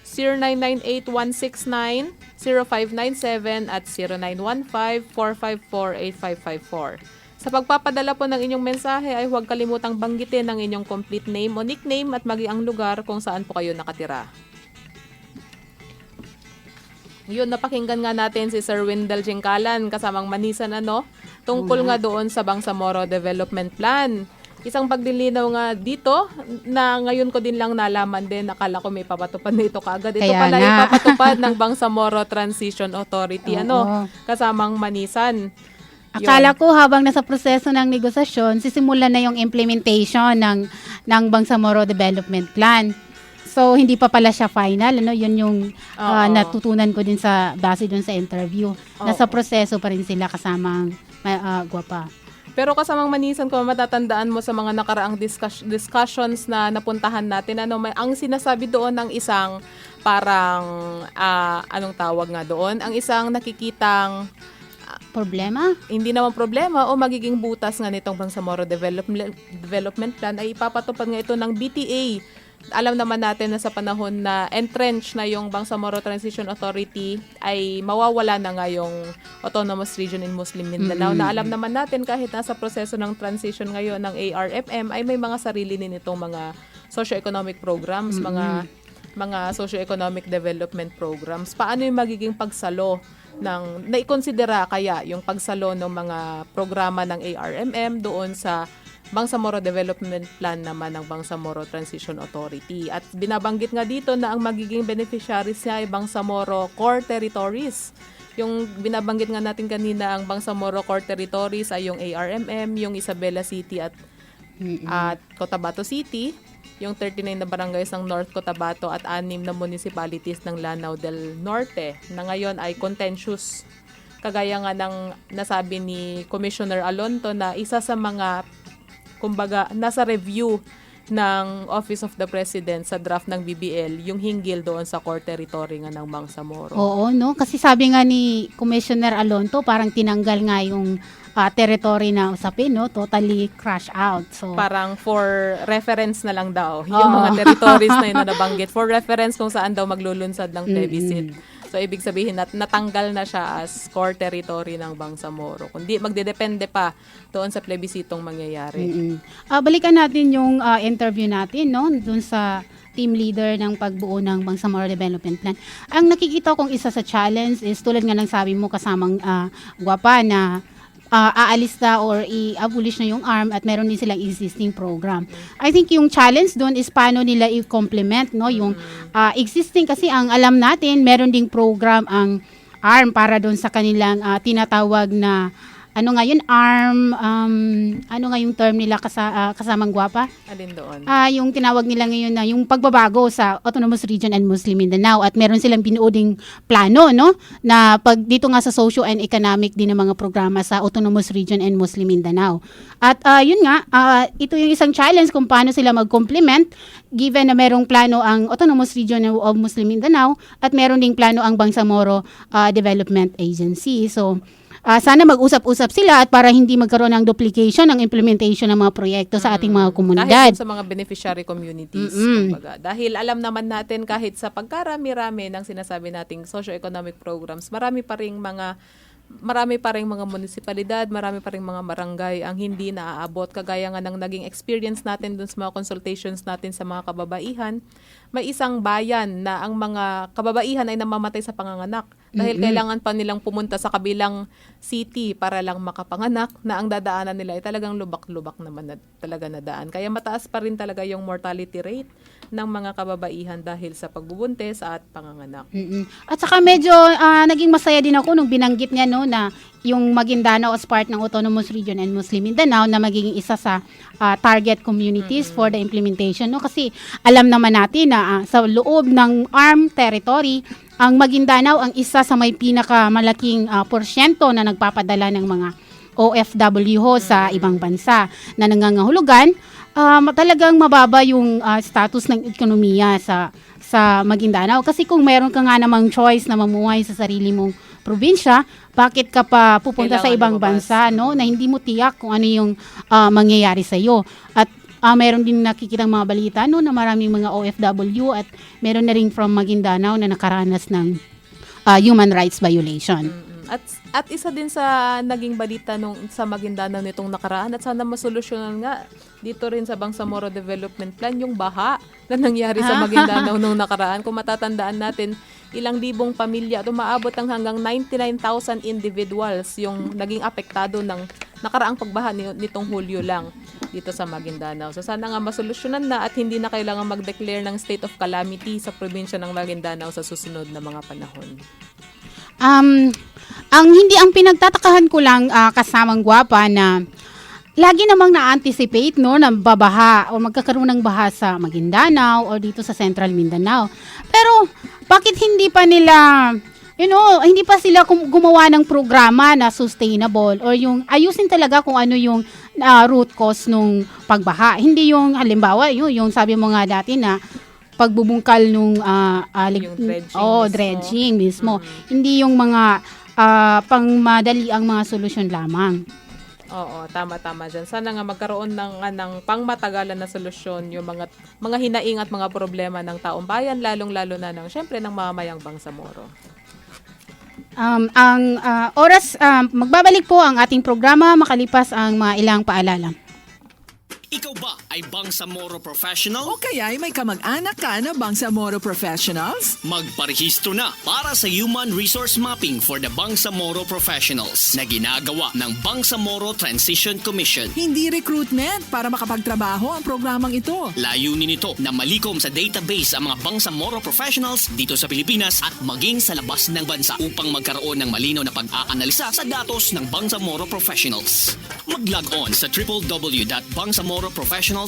0998-169-0597 at 0915-454-8554. Sa pagpapadala po ng inyong mensahe ay huwag kalimutang banggitin ang inyong complete name o nickname at maging ang lugar kung saan po kayo nakatira. Yun, napakinggan nga natin si Sir Wendell Jangkalan kasamang Manisan tungkol nga doon sa Bangsamoro Development Plan. Isang pagdilinaw nga dito na ngayon ko din lang nalaman din, akala ko may papatupad na ito kaagad. Ito Kaya pala nga. ipapatupad ng Bangsamoro Transition Authority, kasamang Manisan. Akala ko habang nasa proseso ng negosasyon, sisimulan na yung implementation ng Bangsamoro Development Plan. So, hindi pa pala siya final. Yun yung natutunan ko din sa base dun sa interview. Nasa proseso pa rin sila kasamang Guapa. Pero kasamang Manisan, kung matatandaan mo sa mga nakaraang discussions na napuntahan natin, ang sinasabi doon ng isang parang, anong tawag nga doon? Ang isang nakikitang Problema? Hindi naman problema o magiging butas nga nitong Bangsamoro Development Plan ay ipapatupad nga ito ng BTA. Alam naman natin na sa panahon na entrenched na yung Bangsamoro Transition Authority ay mawawala na nga yung Autonomous Region in Muslim Mindanao na alam naman natin kahit nasa proseso ng transition ngayon ng ARFM ay may mga sarili din itong mga socio-economic programs, mga socio-economic development programs. Paano yung magiging pagsalo naikonsidera kaya yung pagsalo ng mga programa ng ARMM doon sa Bangsamoro Development Plan naman ng Bangsamoro Transition Authority. At binabanggit nga dito na ang magiging beneficiaries niya ay Bangsamoro Core Territories. Yung binabanggit nga natin kanina, ang Bangsamoro Core Territories ay yung ARMM, yung Isabela City at At Cotabato City, yung 39 na barangays ng North Cotabato at 6 na municipalities ng Lanao del Norte na ngayon ay contentious. Kagaya nga ng nasabi ni Commissioner Alonto na isa sa mga, kumbaga, nasa review ng Office of the President sa draft ng BBL, yung hinggil doon sa core territory nga ng Bangsamoro. Oo, no? Kasi sabi nga ni Commissioner Alonto, parang tinanggal nga yung territory na usapin, no? Totally crash out. So, Parang for reference na lang daw, yung mga territories na yun na nabanggit. For reference kung saan daw maglulunsad ng plebiscite. So, ibig sabihin natanggal na siya as core territory ng Bangsamoro. Kundi magdedepende pa doon sa plebisitong mangyayari. balikan natin yung interview natin, no? Doon sa team leader ng pagbuo ng Bangsamoro Development Plan. Ang nakikita kong isa sa challenge is tulad nga ng sabi mo kasamang Guapa na aalis na or i-abolish na yung ARM at meron din silang existing program. I think yung challenge doon is paano nila i-complement, no, yung existing, kasi ang alam natin meron ding program ang ARM para doon sa kanilang tinatawag na ano nga yun, ARM, ano nga yung term nila kasamang Guapa? Alin doon? Yung tinawag nila ngayon na yung pagbabago sa Autonomous Region and Muslim Mindanao, at meron silang binuoding plano, no, na pag dito nga sa socio and economic din ng mga programa sa Autonomous Region and Muslim Mindanao. At yun nga, ito yung isang challenge kung paano sila mag-complement given na merong plano ang Autonomous Region of Muslim Mindanao at meron ding plano ang Bangsamoro Development Agency. So sana mag-usap-usap sila at para hindi magkaroon ng duplication ng implementation ng mga proyekto sa ating mga komunidad. Kahit sa mga beneficiary communities. Kumbaga. Dahil alam naman natin kahit sa pagkarami-rami ng sinasabi nating socio-economic programs, marami pa ring mga munisipalidad, marami pa ring mga barangay ang hindi naaabot. Kagaya nga ng naging experience natin dun sa mga consultations natin sa mga kababaihan, may isang bayan na ang mga kababaihan ay namamatay sa panganganak. Dahil kailangan pa nilang pumunta sa kabilang city para lang makapanganak, na ang dadaanan nila ay talagang lubak-lubak naman na talaga na daan. Kaya mataas pa rin talaga yung mortality rate ng mga kababaihan dahil sa pagbubuntis at panganganak. At saka medyo naging masaya din ako nung binanggit niya, no, na yung Maguindanao as part ng Autonomous Region and Muslim Mindanao na magiging isa sa target communities for the implementation, no, kasi alam naman natin na sa loob ng ARM territory, ang Maguindanao ang isa sa may pinakamalaking porsyento na nagpapadala ng mga OFW sa ibang bansa na nangangahulugan. Talagang mababa yung status ng ekonomiya sa Maguindanao. Kasi kung meron ka nga namang choice na mamuhay sa sarili mong probinsya, bakit ka pa pupunta sa ibang bansa, no, na hindi mo tiyak kung ano yung mangyayari sa iyo. At meron din nakikitang mga balita, no, na maraming mga OFW at meron na rin from Maguindanao na nakaranas ng human rights violation. At isa din sa naging balita sa Maguindanao nitong nakaraan at sana masolusyonan nga dito rin sa Bangsamoro Development Plan yung baha na nangyari sa Maguindanao nung nakaraan. Kung matatandaan natin, ilang libong pamilya at umaabot ang hanggang 99,000 individuals yung naging apektado ng nakaraang pagbaha nitong Hulyo lang dito sa Maguindanao. So sana nga masolusyonan na at hindi na kailangan mag-declare ng state of calamity sa probinsya ng Maguindanao sa susunod na mga panahon. Ang pinagtatakahan ko lang kasamang Guapa na lagi namang na-anticipate, no, na babaha o magkakaroon ng baha sa Maguindanao o dito sa Central Mindanao. Pero bakit hindi pa nila, hindi pa sila gumawa ng programa na sustainable or yung ayusin talaga kung ano yung root cause nung pagbaha. Hindi yung halimbawa, yung sabi mo nga dati na pagbubungkal nung dredging mismo. Hindi yung mga pangmadali ang mga solusyon lamang. Oo, tama dyan. Sana nga magkaroon ng pangmatagalan na solusyon yung mga hinaing at mga problema ng taong bayan, lalong-lalo na syempre ng mamamayang Bangsamoro. Ang oras, magbabalik po ang ating programa makalipas ang mga ilang paalala. Ikaw ba ay Bangsamoro Professional? O kaya ay may kamag-anak ka na Bangsamoro Professionals? Magparehistro na para sa Human Resource Mapping for the Bangsamoro Professionals na ginagawa ng Bangsamoro Transition Commission. Hindi recruitment para makapagtrabaho ang programang ito. Layunin nito na malikom sa database ang mga Bangsamoro Professionals dito sa Pilipinas at maging sa labas ng bansa upang magkaroon ng malinaw na pag-aanalisa sa datos ng Bangsamoro Professionals. Mag-log on sa www.bangsamoroprofessionals.org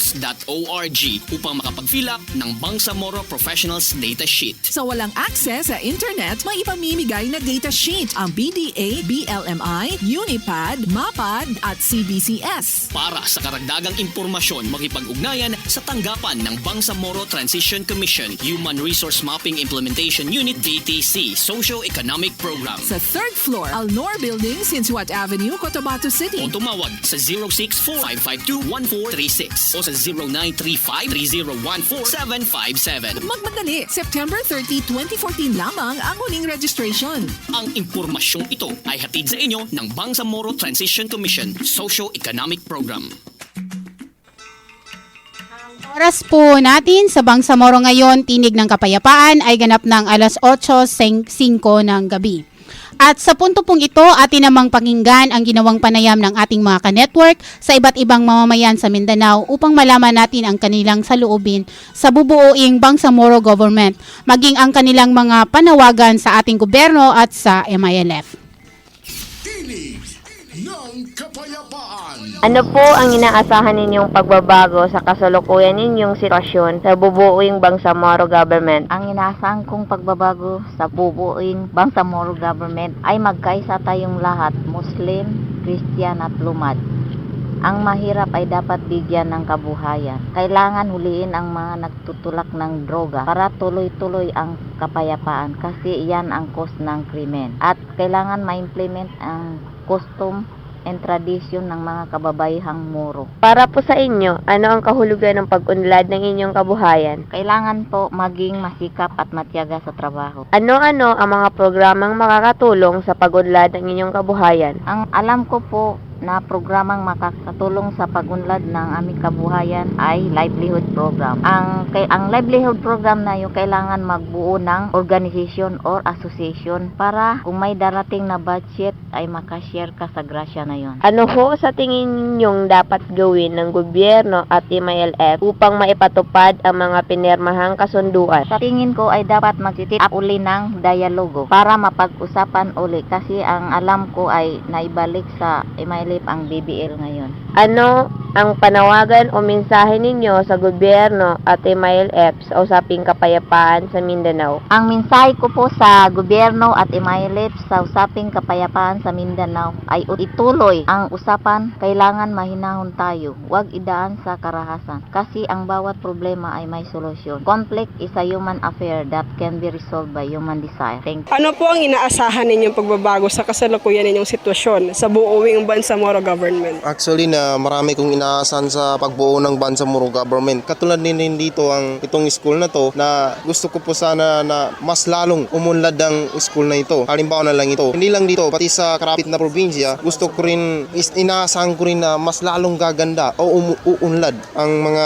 upang makapag-fill up ng Bangsamoro Professionals Data Sheet. Sa walang access sa internet, may ipamimigay na data sheet ang BDA, BLMI, Unipad, MAPAD at CBCS. Para sa karagdagang impormasyon, makipag-ugnayan sa tanggapan ng Bangsamoro Transition Commission, Human Resource Mapping Implementation Unit DTC, Socio-Economic Program. Sa 3rd floor, Alnor Building, Sinsuat Avenue, Cotabato City. O tumawag sa 064-552-1436 o sa 0935-3014-757. Magmadali, September 30, 2014 lamang ang huling registration. Ang impormasyong ito ay hatid sa inyo ng Bangsamoro Transition Commission Socio-Economic Program. Oras po natin sa Bangsamoro ngayon, Tinig ng Kapayapaan ay ganap ng alas 8:05 ng gabi. At sa punto pong ito, atin namang pakinggan ang ginawang panayam ng ating mga ka-network sa iba't ibang mamamayan sa Mindanao upang malaman natin ang kanilang saloobin sa bubuoing Bangsamoro government, maging ang kanilang mga panawagan sa ating gobyerno at sa MILF. Tinig ng Kapayapaan. Ano po ang inaasahan ninyong pagbabago sa kasalukuyan ninyong sitwasyon sa bubuuing Bangsamoro government? Ang inaasahan kong pagbabago sa bubuuing Bangsamoro government ay magkaisa tayong lahat, Muslim, Christian at lumad. Ang mahirap ay dapat bigyan ng kabuhayan. Kailangan huliin ang mga nagtutulak ng droga para tuloy-tuloy ang kapayapaan kasi iyan ang cause ng krimen. At kailangan ma-implement ang custom and tradisyon ng mga kababayhang Moro. Para po sa inyo, ano ang kahulugan ng pag-unlad ng inyong kabuhayan? Kailangan po maging masikap at matiyaga sa trabaho. Ano-ano ang mga programang makakatulong sa pag-unlad ng inyong kabuhayan? Ang alam ko po na programang makakatulong sa pag-unlad ng aming kabuhayan ay livelihood program. Ang livelihood program na yun, kailangan magbuo ng organization or association para kung may darating na budget ay makashare ka sa grasya na yun. Ano ho sa tingin ninyong dapat gawin ng gobyerno at MILF upang maipatupad ang mga pinirmahang kasunduan? Sa tingin ko ay dapat mag-sit up uli ng dialogo para mapag-usapan uli kasi ang alam ko ay naibalik sa MILF ang BBL ngayon. Ano ang panawagan o mensahe ninyo sa gobyerno at MILF sa usaping kapayapaan sa Mindanao? Ang mensahe ko po sa gobyerno at MILF sa usaping kapayapaan sa Mindanao ay ituloy ang usapan. Kailangan mahinahon tayo. Huwag idaan sa karahasan kasi ang bawat problema ay may solusyon. Conflict is a human affair that can be resolved by human desire. Thank you. Ano po ang inaasahan ninyong pagbabago sa kasalukuyan ninyong sitwasyon sa buuing Bangsamoro government? Actually na marami kong inaasahan sa pagbuo ng Bangsamoro government. Katulad din dito ang itong school na to na gusto ko po sana na mas lalong umunlad ang school na ito. Halimbawa na lang ito. Hindi lang dito, pati sa karapit na probinsya, gusto ko rin, inaasahan ko rin na mas lalong gaganda o uunlad ang mga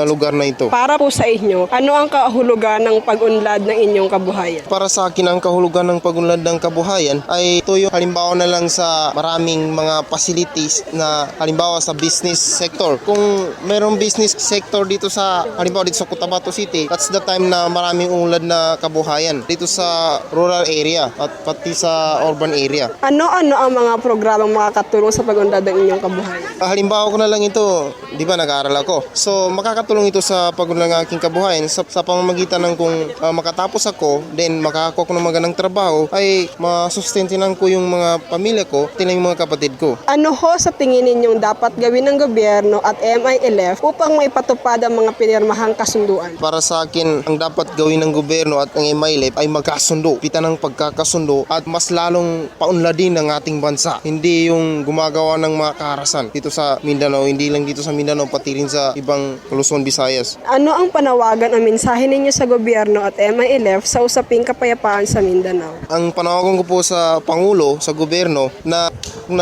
lugar na ito. Para po sa inyo, ano ang kahulugan ng pag-unlad ng inyong kabuhayan? Para sa akin, ang kahulugan ng pag-unlad ng kabuhayan ay ito yung halimbawa na lang sa maraming mga facilities na halimbawa sa business sector. Kung mayroong business sector dito sa halimbawa dito sa Cotabato City, that's the time na maraming unlad na kabuhayan dito sa rural area at pati sa urban area. Ano-ano ang mga programang makakatulong sa pag-unlad ng inyong kabuhayan? Halimbawa ko na lang ito, di ba nag-aaral ako. So makakatulong ito sa pag-unlad ng aking kabuhayan sa pamamagitan ng kung makatapos ako, then makakakuha ko ng magandang trabaho, ay masustentinan ko yung mga pamilya ko, yung mga kapatid ko. Ano ho sa tingin ninyong dapat gawin ng gobyerno at MILF upang maipatupad ang mga pinirmahang kasunduan? Para sa akin, ang dapat gawin ng gobyerno at ng MILF ay magkasundo, pita ng pagkakasundo at mas lalong paunladin ng ating bansa. Hindi yung gumagawa ng mga kaharasan dito dito sa Mindanao, hindi lang dito sa Mindanao, pati rin sa ibang Luzon, Visayas. Ano ang panawagan o mensahe ninyo sa gobyerno at MILF sa usaping kapayapaan sa Mindanao? Ang panawagan ko po sa Pangulo, sa gobyerno, na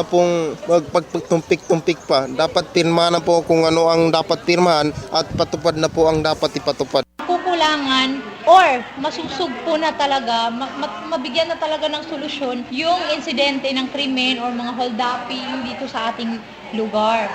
pong magpagtumpik-tumpik pa. Dapat pirma na po kung ano ang dapat pirmahan at patupad na po ang dapat ipatupad. Kukulangan or masusugpo na talaga, mabigyan na talaga ng solusyon yung insidente ng krimen or mga hold-upping dito sa ating lugar.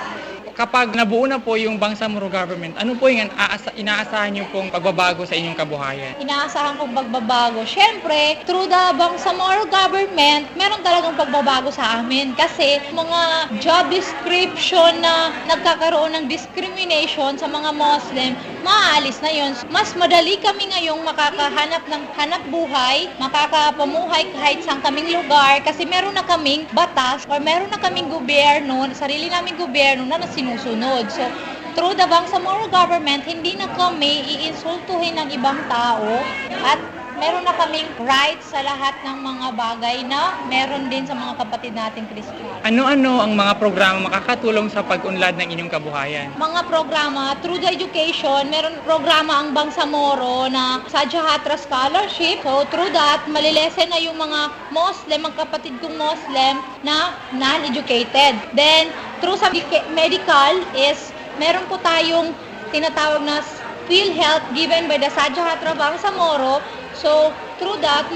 Kapag nabuo na po yung Bangsamoro government, ano po yung inaasahan nyo pong pagbabago sa inyong kabuhayan? Inaasahan kong pagbabago. Siyempre, through the Bangsamoro government, meron talagang pagbabago sa amin. Kasi mga job description na nagkakaroon ng discrimination sa mga Muslim, maaalis na yun. Mas madali kami ngayong makakahanap ng hanap buhay, makakapamuhay kahit saan kaming lugar kasi meron na kaming batas or meron na kaming gobyerno, sarili naming gobyerno na sinusunod. So, through the Bangsamoro government, hindi na kami iinsultuhin ng ibang tao at meron na kaming rights sa lahat ng mga bagay na meron din sa mga kapatid nating Kristiyano. Ano-ano ang mga programa makakatulong sa pag-unlad ng inyong kabuhayan? Mga programa, through the education, meron programa ang Bangsamoro na Sadyahatra Scholarship. So, through that, malilesen na yung mga Muslim, mga kapatid kong Muslim na non-educated. Then, through sa medical is, meron po tayong tinatawag na PhilHealth given by the Sadyahatra Bangsamoro. So, through that,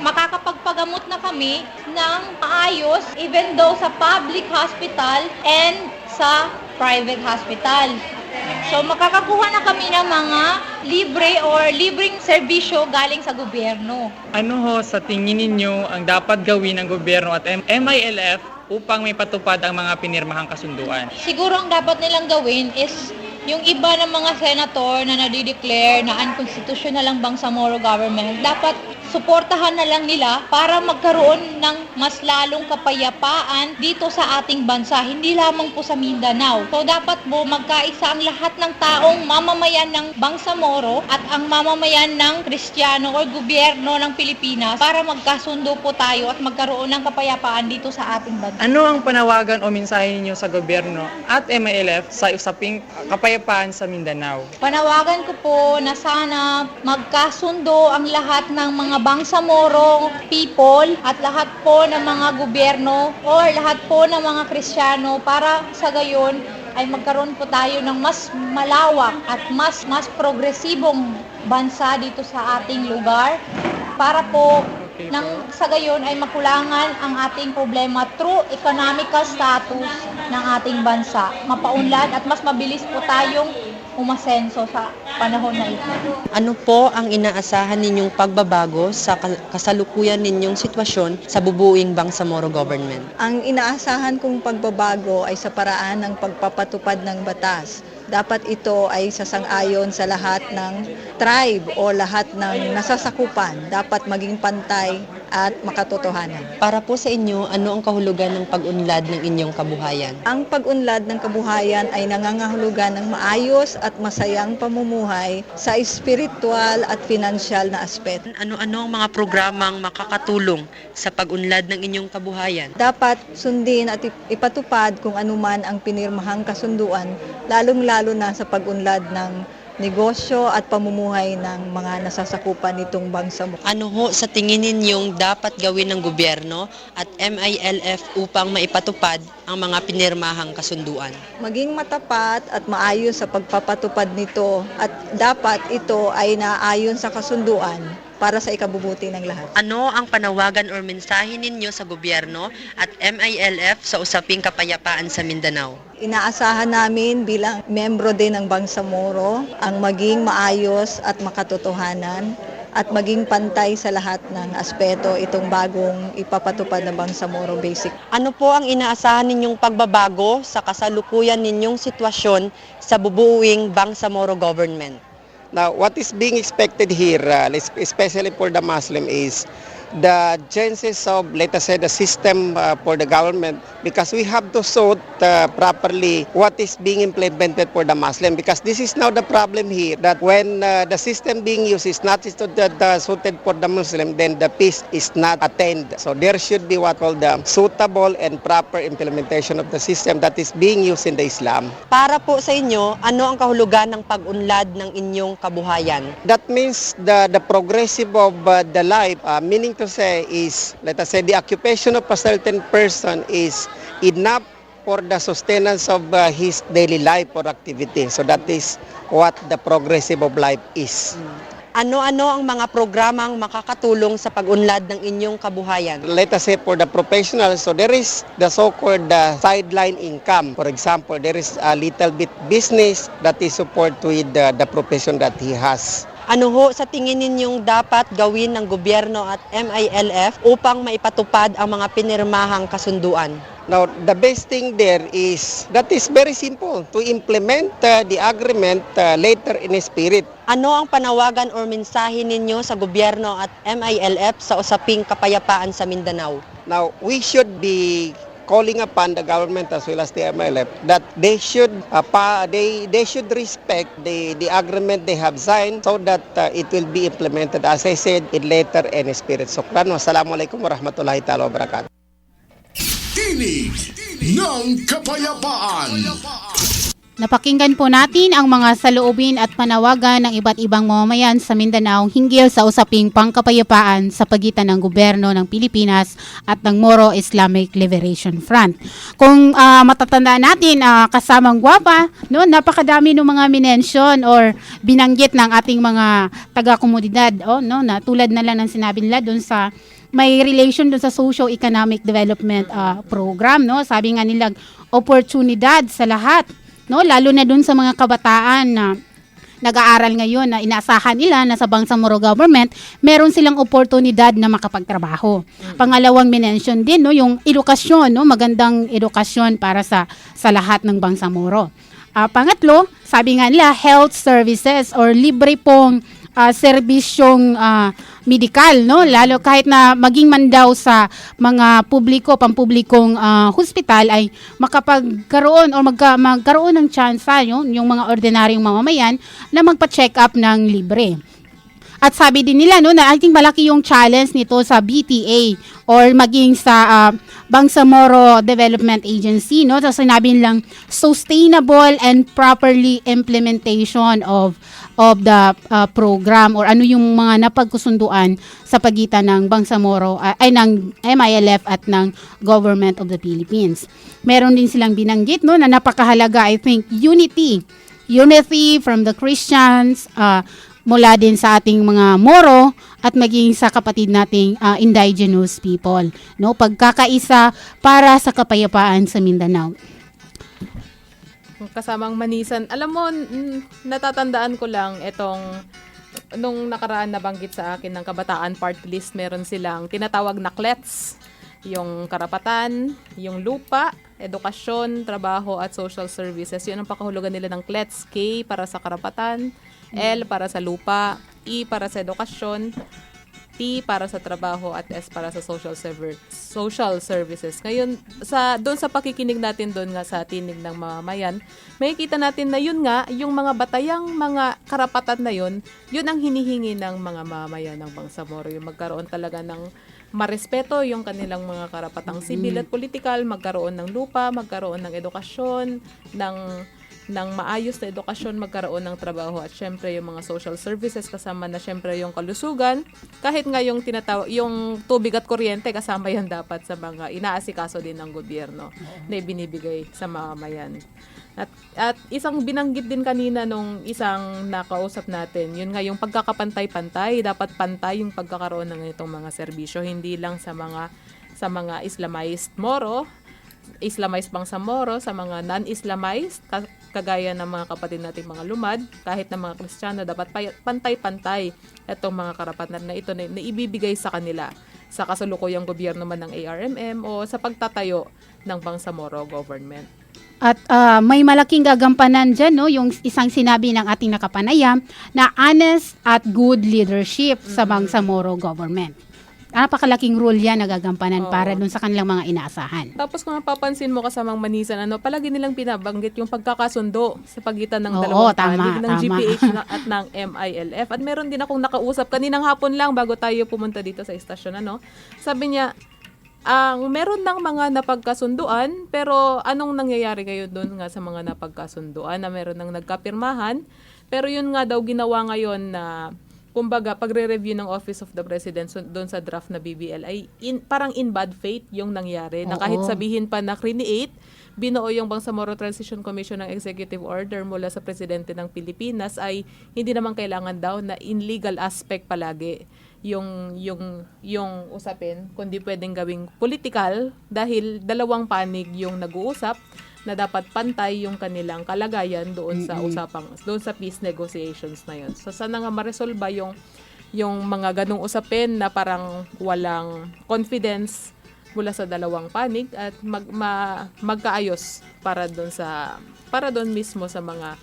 makakapagpagamot na kami ng maayos even though sa public hospital and sa private hospital. So, makakakuha na kami ng mga libreng serbisyo galing sa gobyerno. Ano ho sa tingin ninyo ang dapat gawin ng gobyerno at MILF upang may patupad ang mga pinirmahang kasunduan? Siguro ang dapat nilang gawin is yung iba ng mga senator na nadideclare na unconstitutional ang Bangsamoro government, dapat suportahan na lang nila para magkaroon ng mas lalong kapayapaan dito sa ating bansa, hindi lamang po sa Mindanao. So dapat po magkaisa ang lahat ng taong mamamayan ng Bangsamoro at ang mamamayan ng Kristiyano o gobyerno ng Pilipinas para magkasundo po tayo at magkaroon ng kapayapaan dito sa ating bansa. Ano ang panawagan o mensahe ninyo sa gobyerno at MILF sa usaping kapayapaan sa Mindanao? Panawagan ko po na sana magkasundo ang lahat ng mga Bangsamoro people at lahat po ng mga gobyerno or lahat po ng mga Kristiyano para sa gayon ay magkaroon po tayo ng mas malawak at mas progresibong bansa dito sa ating lugar para po nang sa gayon ay makulangan ang ating problema through economical status ng ating bansa. Mapaunlad at mas mabilis po tayong umasenso sa panahon na ito. Ano po ang inaasahan ninyong pagbabago sa kasalukuyan ninyong sitwasyon sa bubuing Bangsamoro government? Ang inaasahan kong pagbabago ay sa paraan ng pagpapatupad ng batas. Dapat ito ay sasang-ayon sa lahat ng tribe o lahat ng nasasakupan. Dapat maging pantay at makatotohanan. Para po sa inyo, ano ang kahulugan ng pag-unlad ng inyong kabuhayan? Ang pag-unlad ng kabuhayan ay nangangahulugan ng maayos at masayang pamumuhay sa espiritual at financial na aspeto. Ano-ano ang mga programang makakatulong sa pag-unlad ng inyong kabuhayan? Dapat sundin at ipatupad kung anuman ang pinirmahang kasunduan, lalong-lalo na sa pag-unlad ng negosyo at pamumuhay ng mga nasasakupan nitong Bangsamoro. Ano ho sa tingin ninyong dapat gawin ng gobyerno at MILF upang maipatupad ang mga pinirmahang kasunduan? Maging matapat at maayos sa pagpapatupad nito at dapat ito ay naayon sa kasunduan para sa ikabubuti ng lahat. Ano ang panawagan o mensahe ninyo sa gobyerno at MILF sa usaping kapayapaan sa Mindanao? Inaasahan namin bilang membro din ng Bangsamoro ang maging maayos at makatotohanan at maging pantay sa lahat ng aspeto itong bagong ipapatupad na Bangsamoro Basic. Ano po ang inaasahan ninyong pagbabago sa kasalukuyan ninyong sitwasyon sa bubuing Bangsamoro government? Now, what is being expected here, especially for the Muslim, is the chances of, let us say, the system for the government, because we have to sort properly what is being implemented for the Muslim, because this is now the problem here, that when the system being used is not suited for the Muslim, then the peace is not attained. So there should be what called the suitable and proper implementation of the system that is being used in the Islam. Para po sa inyo, ano ang kahulugan ng pag-unlad ng inyong kabuhayan? That means the progressive of the life, meaning to say is, let us say, the occupation of a certain person is enough for the sustenance of his daily life or activity. So that is what the progressive of life is. Ano-ano ang mga programang makakatulong sa pag-unlad ng inyong kabuhayan? Let us say for the professionals, so there is the so-called sideline income. For example, there is a little bit business that is support with the profession that he has. Ano ho sa tingin ninyong dapat gawin ng gobyerno at MILF upang maipatupad ang mga pinirmahang kasunduan? Now, the best thing there is, that is very simple, to implement the agreement later in spirit. Ano ang panawagan o mensahe ninyo sa gobyerno at MILF sa usaping kapayapaan sa Mindanao? Now, we should be calling upon the government as well as the MILF that they should respect the agreement they have signed so that it will be implemented, as I said, in later and spirit. Sukran. Wassalamualaikum warahmatullahi ta'ala wabarakatuh. Tinig ng Kapayapaan. Napakinggan po natin ang mga saloobin at panawagan ng iba't ibang mamamayan sa Mindanao hinggil sa usaping pangkapayapaan sa pagitan ng gobyerno ng Pilipinas at ng Moro Islamic Liberation Front. Kung matatandaan natin, kasamang gwapa, no, napakadami ng mga minention or binanggit ng ating mga taga-komunidad, no, na tulad na lang ng sinabi nila doon sa may relation doon sa socio-economic development program, no? Sabi nga nila, oportunidad sa lahat, no? Lalo na doon sa mga kabataan na nag-aaral ngayon na inaasahan nila na sa Bangsamoro government, meron silang oportunidad na makapagtrabaho. Pangalawang minention din, no, yung edukasyon, no? Magandang edukasyon para sa lahat ng Bangsamoro. Pangatlo, sabi nga nila, health services or libre pong serbisyong medikal, no, lalo kahit na maging man daw sa mga pampublikong hospital ay makapagkaroon o magkaroon ng tsansa yung mga ordinaryong mamamayan na magpa-check up ng libre. At sabi din nila, no, na I think malaki yung challenge nito sa BTA or maging sa Bangsamoro Development Agency, no. So sinabi nilang sustainable and properly implementation of the program or ano yung mga napagkusunduan sa pagitan ng Bangsamoro ay ng MILF at ng Government of the Philippines. Meron din silang binanggit, no, na napakahalaga, I think, unity from the Christians, mula din sa ating mga Moro at maging sa kapatid nating indigenous people, no, pagkakaisa para sa kapayapaan sa Mindanao. Kasamang Manisan, alam mo, natatandaan ko lang itong nung nakaraan nabanggit sa akin ng Kabataan Party List, meron silang tinatawag na CLETS, yung karapatan, yung lupa, edukasyon, trabaho at social services. Yun ang pakahulugan nila ng CLETS. K para sa karapatan, L para sa lupa, E para sa edukasyon, T para sa trabaho at S para sa social services. Ngayon, doon sa pakikinig natin doon nga sa tinig ng mamamayan, makikita natin na yun nga, yung mga batayang mga karapatan na yun ang hinihingi ng mga mamamayan ng Bangsamoro. Yung magkaroon talaga ng marespeto yung kanilang mga karapatang sibil at politikal, magkaroon ng lupa, magkaroon ng edukasyon, ng maayos na edukasyon, magkaroon ng trabaho at syempre yung mga social services, kasama na syempre yung kalusugan, kahit nga yung yung tubig at kuryente, kasama yan dapat sa mga inaasikaso din ng gobyerno na ibinibigay sa mamamayan. At isang binanggit din kanina nung isang nakausap natin, yun nga yung pagkakapantay-pantay, dapat pantay yung pagkakaroon ng itong mga serbisyo, hindi lang sa mga Islamized Moro, Islamized Bangsamoro, sa mga non-Islamized, kagaya ng mga kapatid nating mga lumad, kahit ng mga Kristiyano, dapat pantay-pantay itong mga karapatan na ito na ibibigay sa kanila sa kasalukuyang gobyerno man ng ARMM o sa pagtatayo ng Bangsamoro government. At may malaking gagampanan dyan, no, yung isang sinabi ng ating nakapanayam na honest at good leadership sa Bangsamoro government. napakalaking role yan na gagampanan Oo. para dun sa kanilang mga inaasahan. Tapos kung napapansin mo kasamang Manisan, palagi nilang pinabanggit yung pagkakasundo sa pagitan ng Oo, dalawang tama, panig ng tama. GPH at ng MILF. At meron din akong nakausap kaninang hapon lang bago tayo pumunta dito sa istasyon. Sabi niya, meron ng mga napagkasunduan, pero anong nangyayari kayo doon nga sa mga napagkasunduan na meron ng nagkapirmahan? Pero yun nga daw ginawa ngayon na, kumbaga, pagre-review ng Office of the President doon sa draft na BBL ay parang in bad faith yung nangyari. Na kahit sabihin pa na create, binuo yung Bangsamoro Transition Commission ng Executive Order mula sa Presidente ng Pilipinas ay hindi naman kailangan daw na in legal aspect palagi yung usapin, kundi pwedeng gawing political dahil dalawang panig yung nag-uusap na dapat pantay yung kanilang kalagayan doon sa doon sa peace negotiations na yun. So sana nga maresolba yung mga ganung usapin na parang walang confidence mula sa dalawang panig at magkaayos para doon mismo sa mga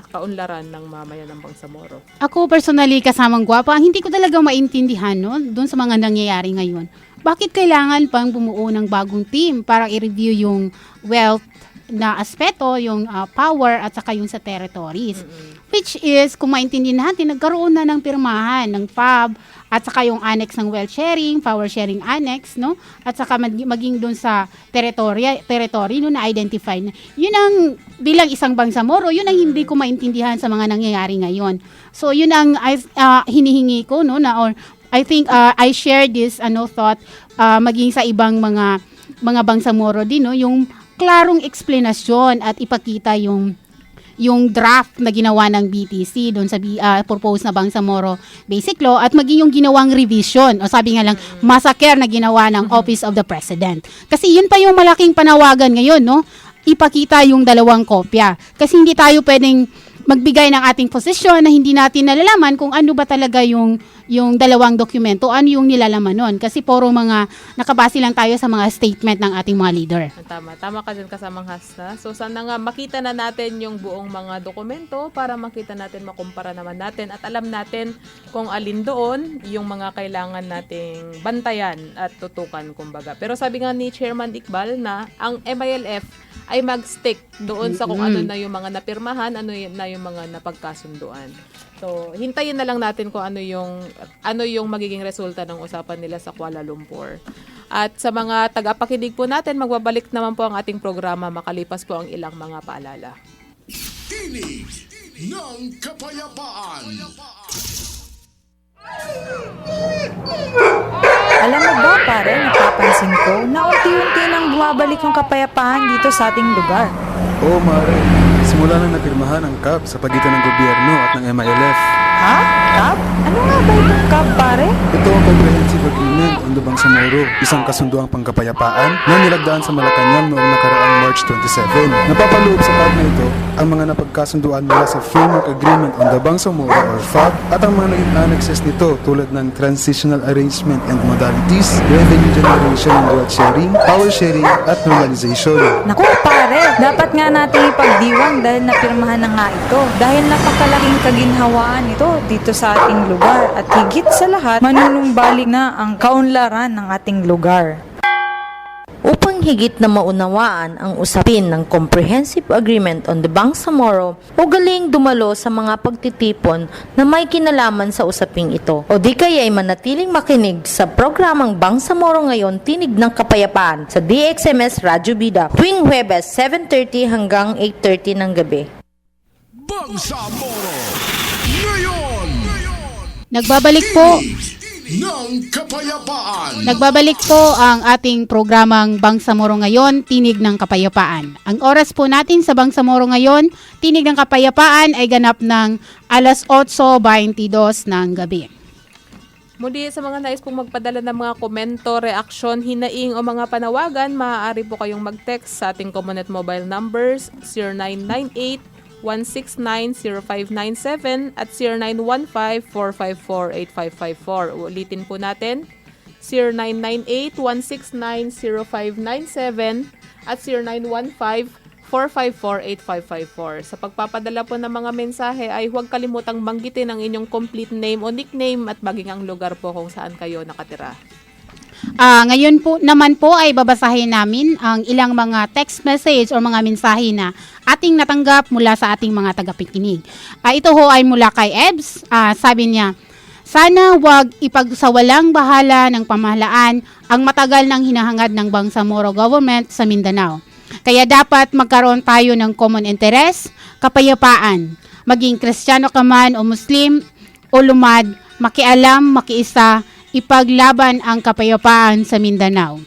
kaunlaran ng mamayan ng Bangsamoro. Ako personally, kasamang Gwapa, ang hindi ko talaga maintindihan doon sa mga nangyayari ngayon. Bakit kailangan pang bumuo ng bagong team para i-review yung wealth na aspeto, yung power at saka yung sa territories. Which is, kung maintindihan natin, nagkaroon na ng pirmahan ng FAB at saka yung annex ng wealth sharing, power sharing annex, no? At saka maging doon sa territory no, na identify na. Yun ang bilang isang Bangsamoro, yun ang hindi ko maintindihan sa mga nangyayari ngayon. So yun ang hinihingi ko no na, or I think I share this thought maging sa ibang mga Bangsamoro din no, yung klarong eksplanasyon at ipakita yung draft na ginawa ng BTC doon sa proposed na Bangsamoro Basic Law at maging yung ginawang revision o sabi nga lang massacre na ginawa ng Office of the President. Kasi yun pa yung malaking panawagan ngayon, no? Ipakita yung dalawang kopya. Kasi hindi tayo pwedeng magbigay ng ating posisyon na hindi natin nalalaman kung ano ba talaga yung dalawang dokumento, ano yung nilalaman nun. Kasi puro mga nakabase lang tayo sa mga statement ng ating mga leader. Tama ka dyan kasamang Hasta. So sana nga makita na natin yung buong mga dokumento para makita natin, makumpara naman natin at alam natin kung alin doon yung mga kailangan nating bantayan at tutukan kumbaga. Pero sabi nga ni Chairman Iqbal na ang MILF ay mag-stick doon sa kung ano na yung mga napirmahan, ano na yung mga napagkasunduan. So, hintayin na lang natin kung ano yung magiging resulta ng usapan nila sa Kuala Lumpur. At sa mga tagapakinig po natin, magbabalik naman po ang ating programa makalipas po ang ilang mga paalala. Tinig ng Kapayapaan. Alam mo ba pare, napapansin ko na unti-unti nang bumabalik yung kapayapaan dito sa ating lugar. Oo, Mare. Simula na napirmahan ang CAP sa pagitan ng gobyerno at ng MILF. Ha? CAP? Ano nga ba itong CAP pare? Ito ang Comprehensive Agreement on the Bangsamoro, isang kasunduang pangkapayapaan na nilagdaan sa Malacanang noong nakaraang March 27. Napapaloob sa CAP na ito ang mga napagkasunduan mula sa Framework Agreement on the Bangsamoro or FAB at ang mga naging annexes nito tulad ng Transitional Arrangement and Modalities, Revenue Generation and Wealth Sharing, Power Sharing at Normalization. Naku pare, dapat nga natin ipagdiwang dahil napirmahan na nga ito. Dahil napakalaking kaginhawaan ito dito sa ating lugar at higit sa lahat, manunumbalik na ang kaunlaran ng ating lugar. Upang higit na maunawaan ang usapin ng Comprehensive Agreement on the Bangsamoro, ugaling dumalo sa mga pagtitipon na may kinalaman sa usaping ito. O di kaya ay manatiling makinig sa programang Bangsamoro Ngayon, Tinig ng Kapayapaan sa DXMS Radyo Bida tuwing Huwebes 7:30 hanggang 8:30 ng gabi. Bangsamoro Ngayon. Nagbabalik po ng Kapayapaan. Nagbabalik po ang ating programang Bangsamoro Ngayon, Tinig ng Kapayapaan. Ang oras po natin sa Bangsamoro Ngayon, Tinig ng Kapayapaan ay ganap ng 8:22 ng gabi. Muli sa mga nais pong magpadala ng mga komento, reaksyon, hinaing o mga panawagan, maaari po kayong mag-text sa ating Comunet mobile numbers 0998-169-0597 at 0915-454-8554. Ulitin po natin, 0998-169-0597 at 454-8554. Sa pagpapadala po ng mga mensahe ay huwag kalimutang banggitin ang inyong complete name o nickname at maging ang lugar po kung saan kayo nakatira. Ngayon po naman po ay babasahin namin ang ilang mga text message o mga mensahe na ating natanggap mula sa ating mga tagapakinig. Ito ho ay mula kay Ebs. Sabi niya, sana wag ipagsawalang bahala ng pamahalaan ang matagal nang hinahangad ng Bangsamoro government sa Mindanao. Kaya dapat magkaroon tayo ng common interest, kapayapaan. Maging Kristiyano ka man o Muslim o lumad, makialam, makiisa, ipaglaban ang kapayapaan sa Mindanao.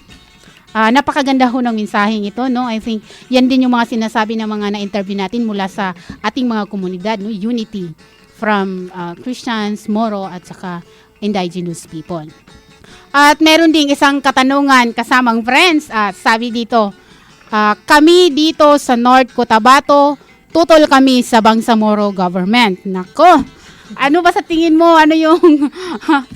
Napakaganda ho ng mensaheng ito, no? I think yan din yung mga sinasabi ng mga na-interview natin mula sa ating mga komunidad, no? Unity from Christians, Moro at saka indigenous people. At meron ding isang katanungan kasamang friends. Sabi dito, kami dito sa North Cotabato, tutol kami sa Bangsamoro government. Nako, ano ba sa tingin mo? Ano yung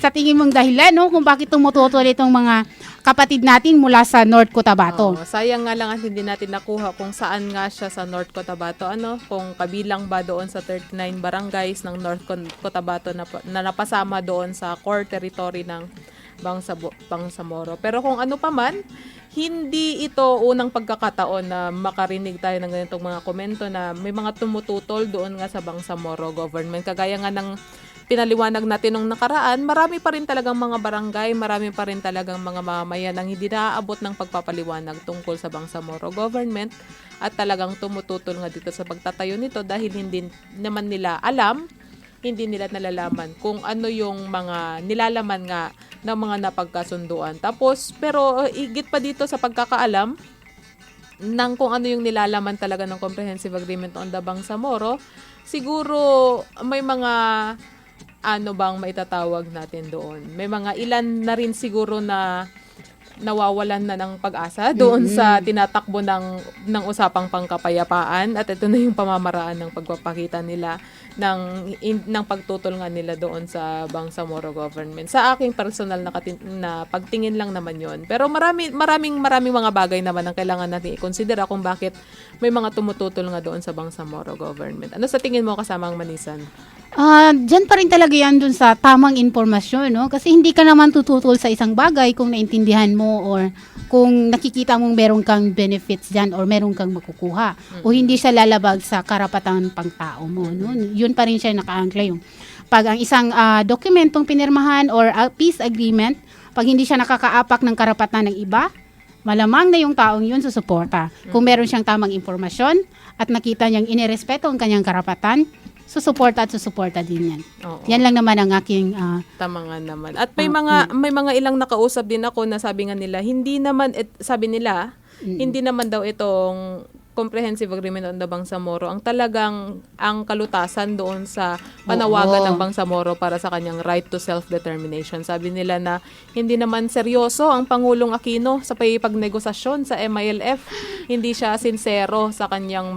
sa tingin mong dahilan, no? Kung bakit tumututol itong mga kapatid natin mula sa North Cotabato? Sayang nga lang at hindi natin nakuha kung saan nga siya sa North Cotabato. Kung kabilang ba doon sa 39 barangays ng North Cotabato na napasama doon sa core territory ng Bangsamoro. Pero kung ano pa man, hindi ito unang pagkakataon na makarinig tayo ng ganitong mga komento na may mga tumututol doon nga sa Bangsamoro government. Kagaya nga ng pinaliwanag natin nung nakaraan, marami pa rin talagang mga barangay, marami pa rin talagang mga mamamayan ang hindi naaabot ng pagpapaliwanag tungkol sa Bangsamoro government at talagang tumututol nga dito sa pagtatayo nito dahil hindi naman nila alam, hindi nila nalalaman kung ano yung mga nilalaman nga ng mga napagkasunduan. Tapos, pero higit pa dito sa pagkakaalam ng kung ano yung nilalaman talaga ng Comprehensive Agreement on the Bangsamoro, siguro may mga ano bang maitatawag natin doon. May mga ilan na rin siguro na nawawalan na ng pag-asa doon sa tinatakbo ng usapang pangkapayapaan at ito na yung pamamaraan ng pagpapakita nila ng pagtutol nga nila doon sa Bangsamoro government. Sa aking personal na pagtingin lang naman yon. Pero maraming mga bagay naman ang kailangan natin i-considera kung bakit may mga tumututol nga doon sa Bangsamoro government. Ano sa tingin mo kasamang Manisan? Diyan pa rin talaga yan dun sa tamang informasyon, no? Kasi hindi ka naman tututol sa isang bagay kung naintindihan mo or kung nakikita mong meron kang benefits dyan or meron kang makukuha. O hindi siya lalabag sa karapatan pangtao mo, no? Yun pa rin siya nakaangkla yung pag ang isang dokumentong pinirmahan or peace agreement, pag hindi siya nakakaapak ng karapatan ng iba, malamang na yung taong yun susuporta. Kung meron siyang tamang informasyon at nakita niyang inirespeto ang kanyang karapatan, susuporta din yan. Oo. Yan lang naman ang aking tama nga naman. At may mga ilang nakausap din ako na sabi nga nila, hindi naman daw itong Comprehensive Agreement on the Bangsamoro ang talagang ang kalutasan doon sa panawagan ng Bangsamoro para sa kanyang right to self-determination. Sabi nila na hindi naman seryoso ang Pangulong Aquino sa pagnegosasyon sa MILF. Hindi siya sincero sa kanyang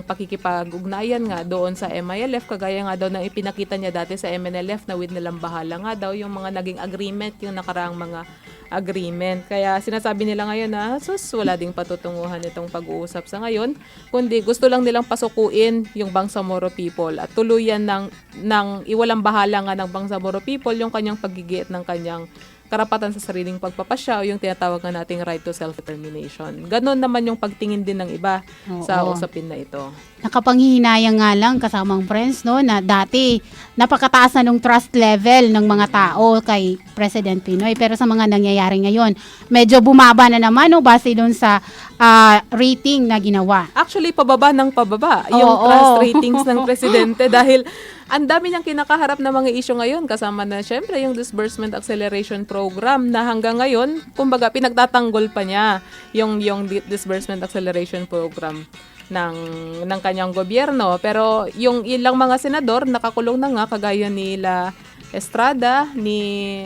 pakikipag-ugnayan nga doon sa MILF, kagaya nga daw na ipinakita niya dati sa MNLF na with nilang bahala nga daw yung mga naging agreement, yung nakaraang mga agreement. Kaya sinasabi nila ngayon na wala ding patutunguhan itong pag-uusap sa ngayon, kundi gusto lang nilang pasukuin yung Bangsamoro people at tuluyan ng iwalang bahala nga ng Bangsamoro people yung kanyang paggigiit ng kanyang karapatan sa sariling pagpapasya o yung tinatawag na nating right to self-determination. Ganon naman yung pagtingin din ng iba sa usapin na ito. Nakapanghihinayang nga lang kasamang friends, no, na dati napakataas na nung trust level ng mga tao kay President Pinoy. Pero sa mga nangyayari ngayon, medyo bumaba na naman, no, base doon sa rating na ginawa. Actually, pababa yung trust ratings ng Presidente dahil ang dami niyang kinakaharap na mga issue ngayon, kasama na syempre yung Disbursement Acceleration Program na hanggang ngayon, kumbaga pinagtatanggol pa niya yung Disbursement Acceleration Program ng kanyang gobyerno. Pero yung ilang mga senador nakakulong na nga, kagaya nila Estrada, ni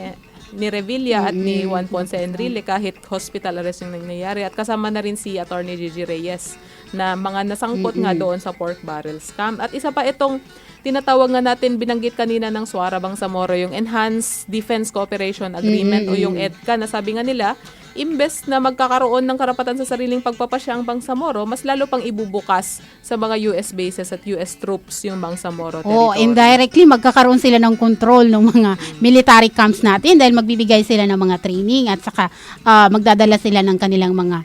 Revilla at ni Juan Ponce Enrile, kahit hospital arrest yung nangyayari. At kasama na rin si Attorney Gigi Reyes na mga nasangkot nga doon sa pork barrel scam. At isa pa itong tinatawag nga natin, binanggit kanina ng Suara Bangsamoro, yung Enhanced Defense Cooperation Agreement o yung EDCA, na sabi nga nila, imbes na magkakaroon ng karapatan sa sariling pagpapasya ang Bangsamoro, mas lalo pang ibubukas sa mga US bases at US troops yung Bangsamoro territory. Indirectly magkakaroon sila ng control ng mga military camps natin dahil magbibigay sila ng mga training at saka magdadala sila ng kanilang mga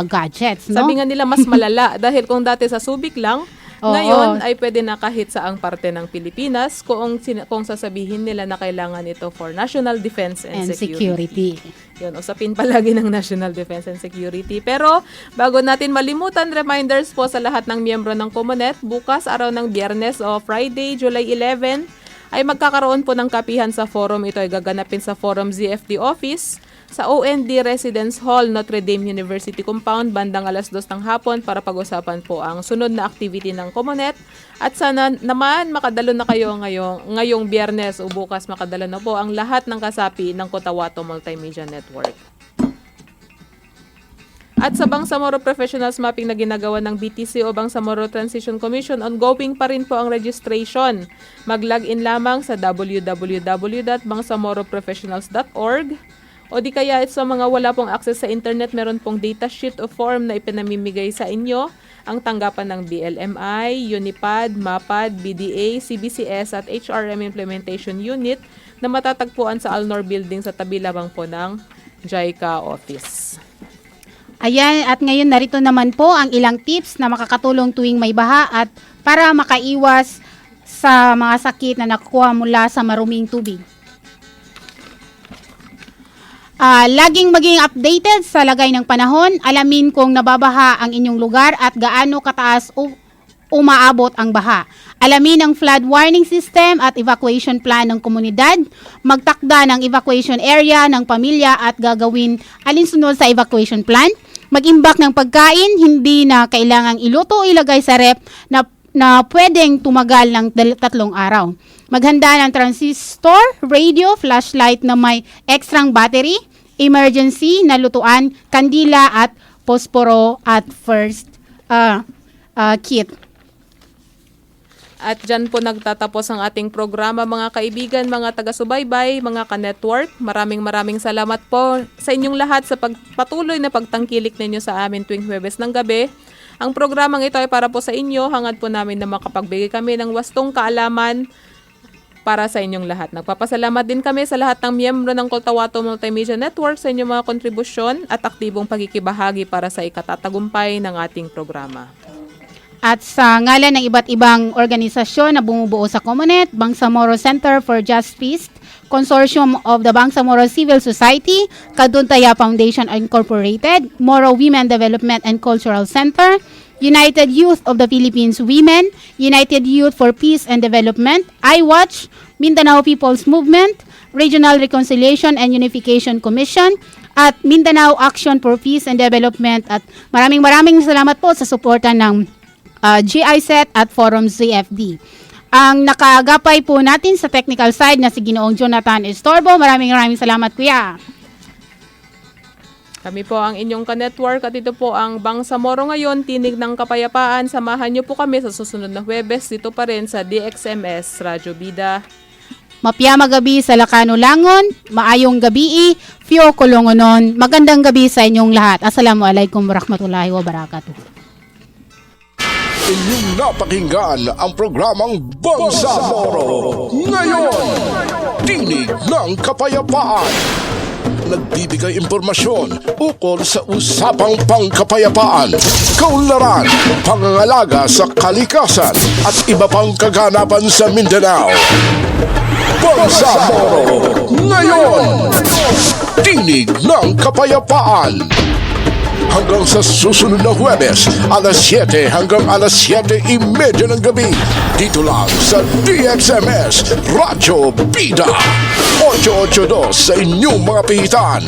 gadgets. No? Sabi nga nila mas malala dahil kung dati sa Subic lang, ngayon ay pwede na kahit saang parte ng Pilipinas kung sasabihin nila na kailangan ito for national defense and security. Yun, usapin palagi ng national defense and security. Pero bago natin malimutan, reminders po sa lahat ng miyembro ng Comunet, bukas araw ng Biyernes o Friday, July 11, ay magkakaroon po ng kapihan sa forum. Ito ay gaganapin sa Forum ZFD Office sa OND Residence Hall, Notre Dame University Compound, bandang 2:00 ng hapon para pag-usapan po ang sunod na activity ng Comunet. At sana naman makadalo na kayo ngayong Biyernes o bukas makadalo na po ang lahat ng kasapi ng Cotabato Multimedia Network. At sa Bangsamoro Professionals Mapping na ginagawa ng BTC o Bangsamoro Transition Commission, ongoing pa rin po ang registration. Mag-login lamang sa www.bangsamoroprofessionals.org o di kaya sa mga wala pong access sa internet, meron pong datasheet o form na ipinamimigay sa inyo ang tanggapan ng BLMI, UNIPAD, MAPAD, BDA, CBCS at HRM Implementation Unit na matatagpuan sa Alnor Building sa tabi lamang po ng JICA office. Ayan, at ngayon narito naman po ang ilang tips na makakatulong tuwing may baha at para makaiwas sa mga sakit na nakukuha mula sa maruming tubig. Laging maging updated sa lagay ng panahon, alamin kung nababaha ang inyong lugar at gaano kataas umaabot ang baha. Alamin ang flood warning system at evacuation plan ng komunidad, magtakda ng evacuation area ng pamilya at gagawin alinsunod sa evacuation plan, mag-imbak ng pagkain, hindi na kailangang iluto o ilagay sa rep na pwedeng tumagal ng 3 araw. Maghanda ng transistor, radio, flashlight na may extrang battery, emergency na lutuan, kandila at posporo at first kit. At dyan po nagtatapos ang ating programa, mga kaibigan, mga taga-subaybay, mga ka-network. Maraming salamat po sa inyong lahat sa patuloy na pagtangkilik ninyo sa amin tuwing Huwebes ng gabi. Ang programang ito ay para po sa inyo. Hangad po namin na makapagbigay kami ng wastong kaalaman para sa inyong lahat. Nagpapasalamat din kami sa lahat ng miyembro ng Cotabato Multimedia Network sa inyong mga kontribusyon at aktibong pagkikibahagi para sa ikatatagumpay ng ating programa. At sa ngalan ng iba't ibang organisasyon na bumubuo sa Comunet, Bangsamoro Center for Just Peace, Consortium of the Bangsamoro Civil Society, Kaduntaya Foundation Incorporated, Moro Women Development and Cultural Center, United Youth of the Philippines Women, United Youth for Peace and Development, iWatch, Mindanao People's Movement, Regional Reconciliation and Unification Commission, at Mindanao Action for Peace and Development. At maraming salamat po sa suporta ng GIZ at Forum ZFD. Ang nakagapay po natin sa technical side na si Ginoong Jonathan Estorbo. Maraming salamat, Kuya. Kami po ang inyong ka-network at ito po ang Bangsamoro ngayon, Tinig ng Kapayapaan. Samahan niyo po kami sa susunod na Huwebes dito pa rin sa DXMS Radyo Bida. Mapiyama gabi sa Lacano Langon, maayong gabi, Fio Kolongonon. Magandang gabi sa inyong lahat. Assalamualaikum warahmatullahi wabarakatuh. Inyong napakinggan ang programang Bangsamoro ngayon, Tinig ng Kapayapaan. Nagbibigay impormasyon ukol sa usapang pangkapayapaan, kaunlaran, pangangalaga sa kalikasan at iba pang kaganapan sa Mindanao. Bangsamoro ngayon, Tinig ng Kapayapaan. Hanggang sa susunod na Huwebes, alas 7 hanggang alas 7:30 ng gabi. Dito lang sa DXMS Radyo Bida 882 sa inyong mga pihitan.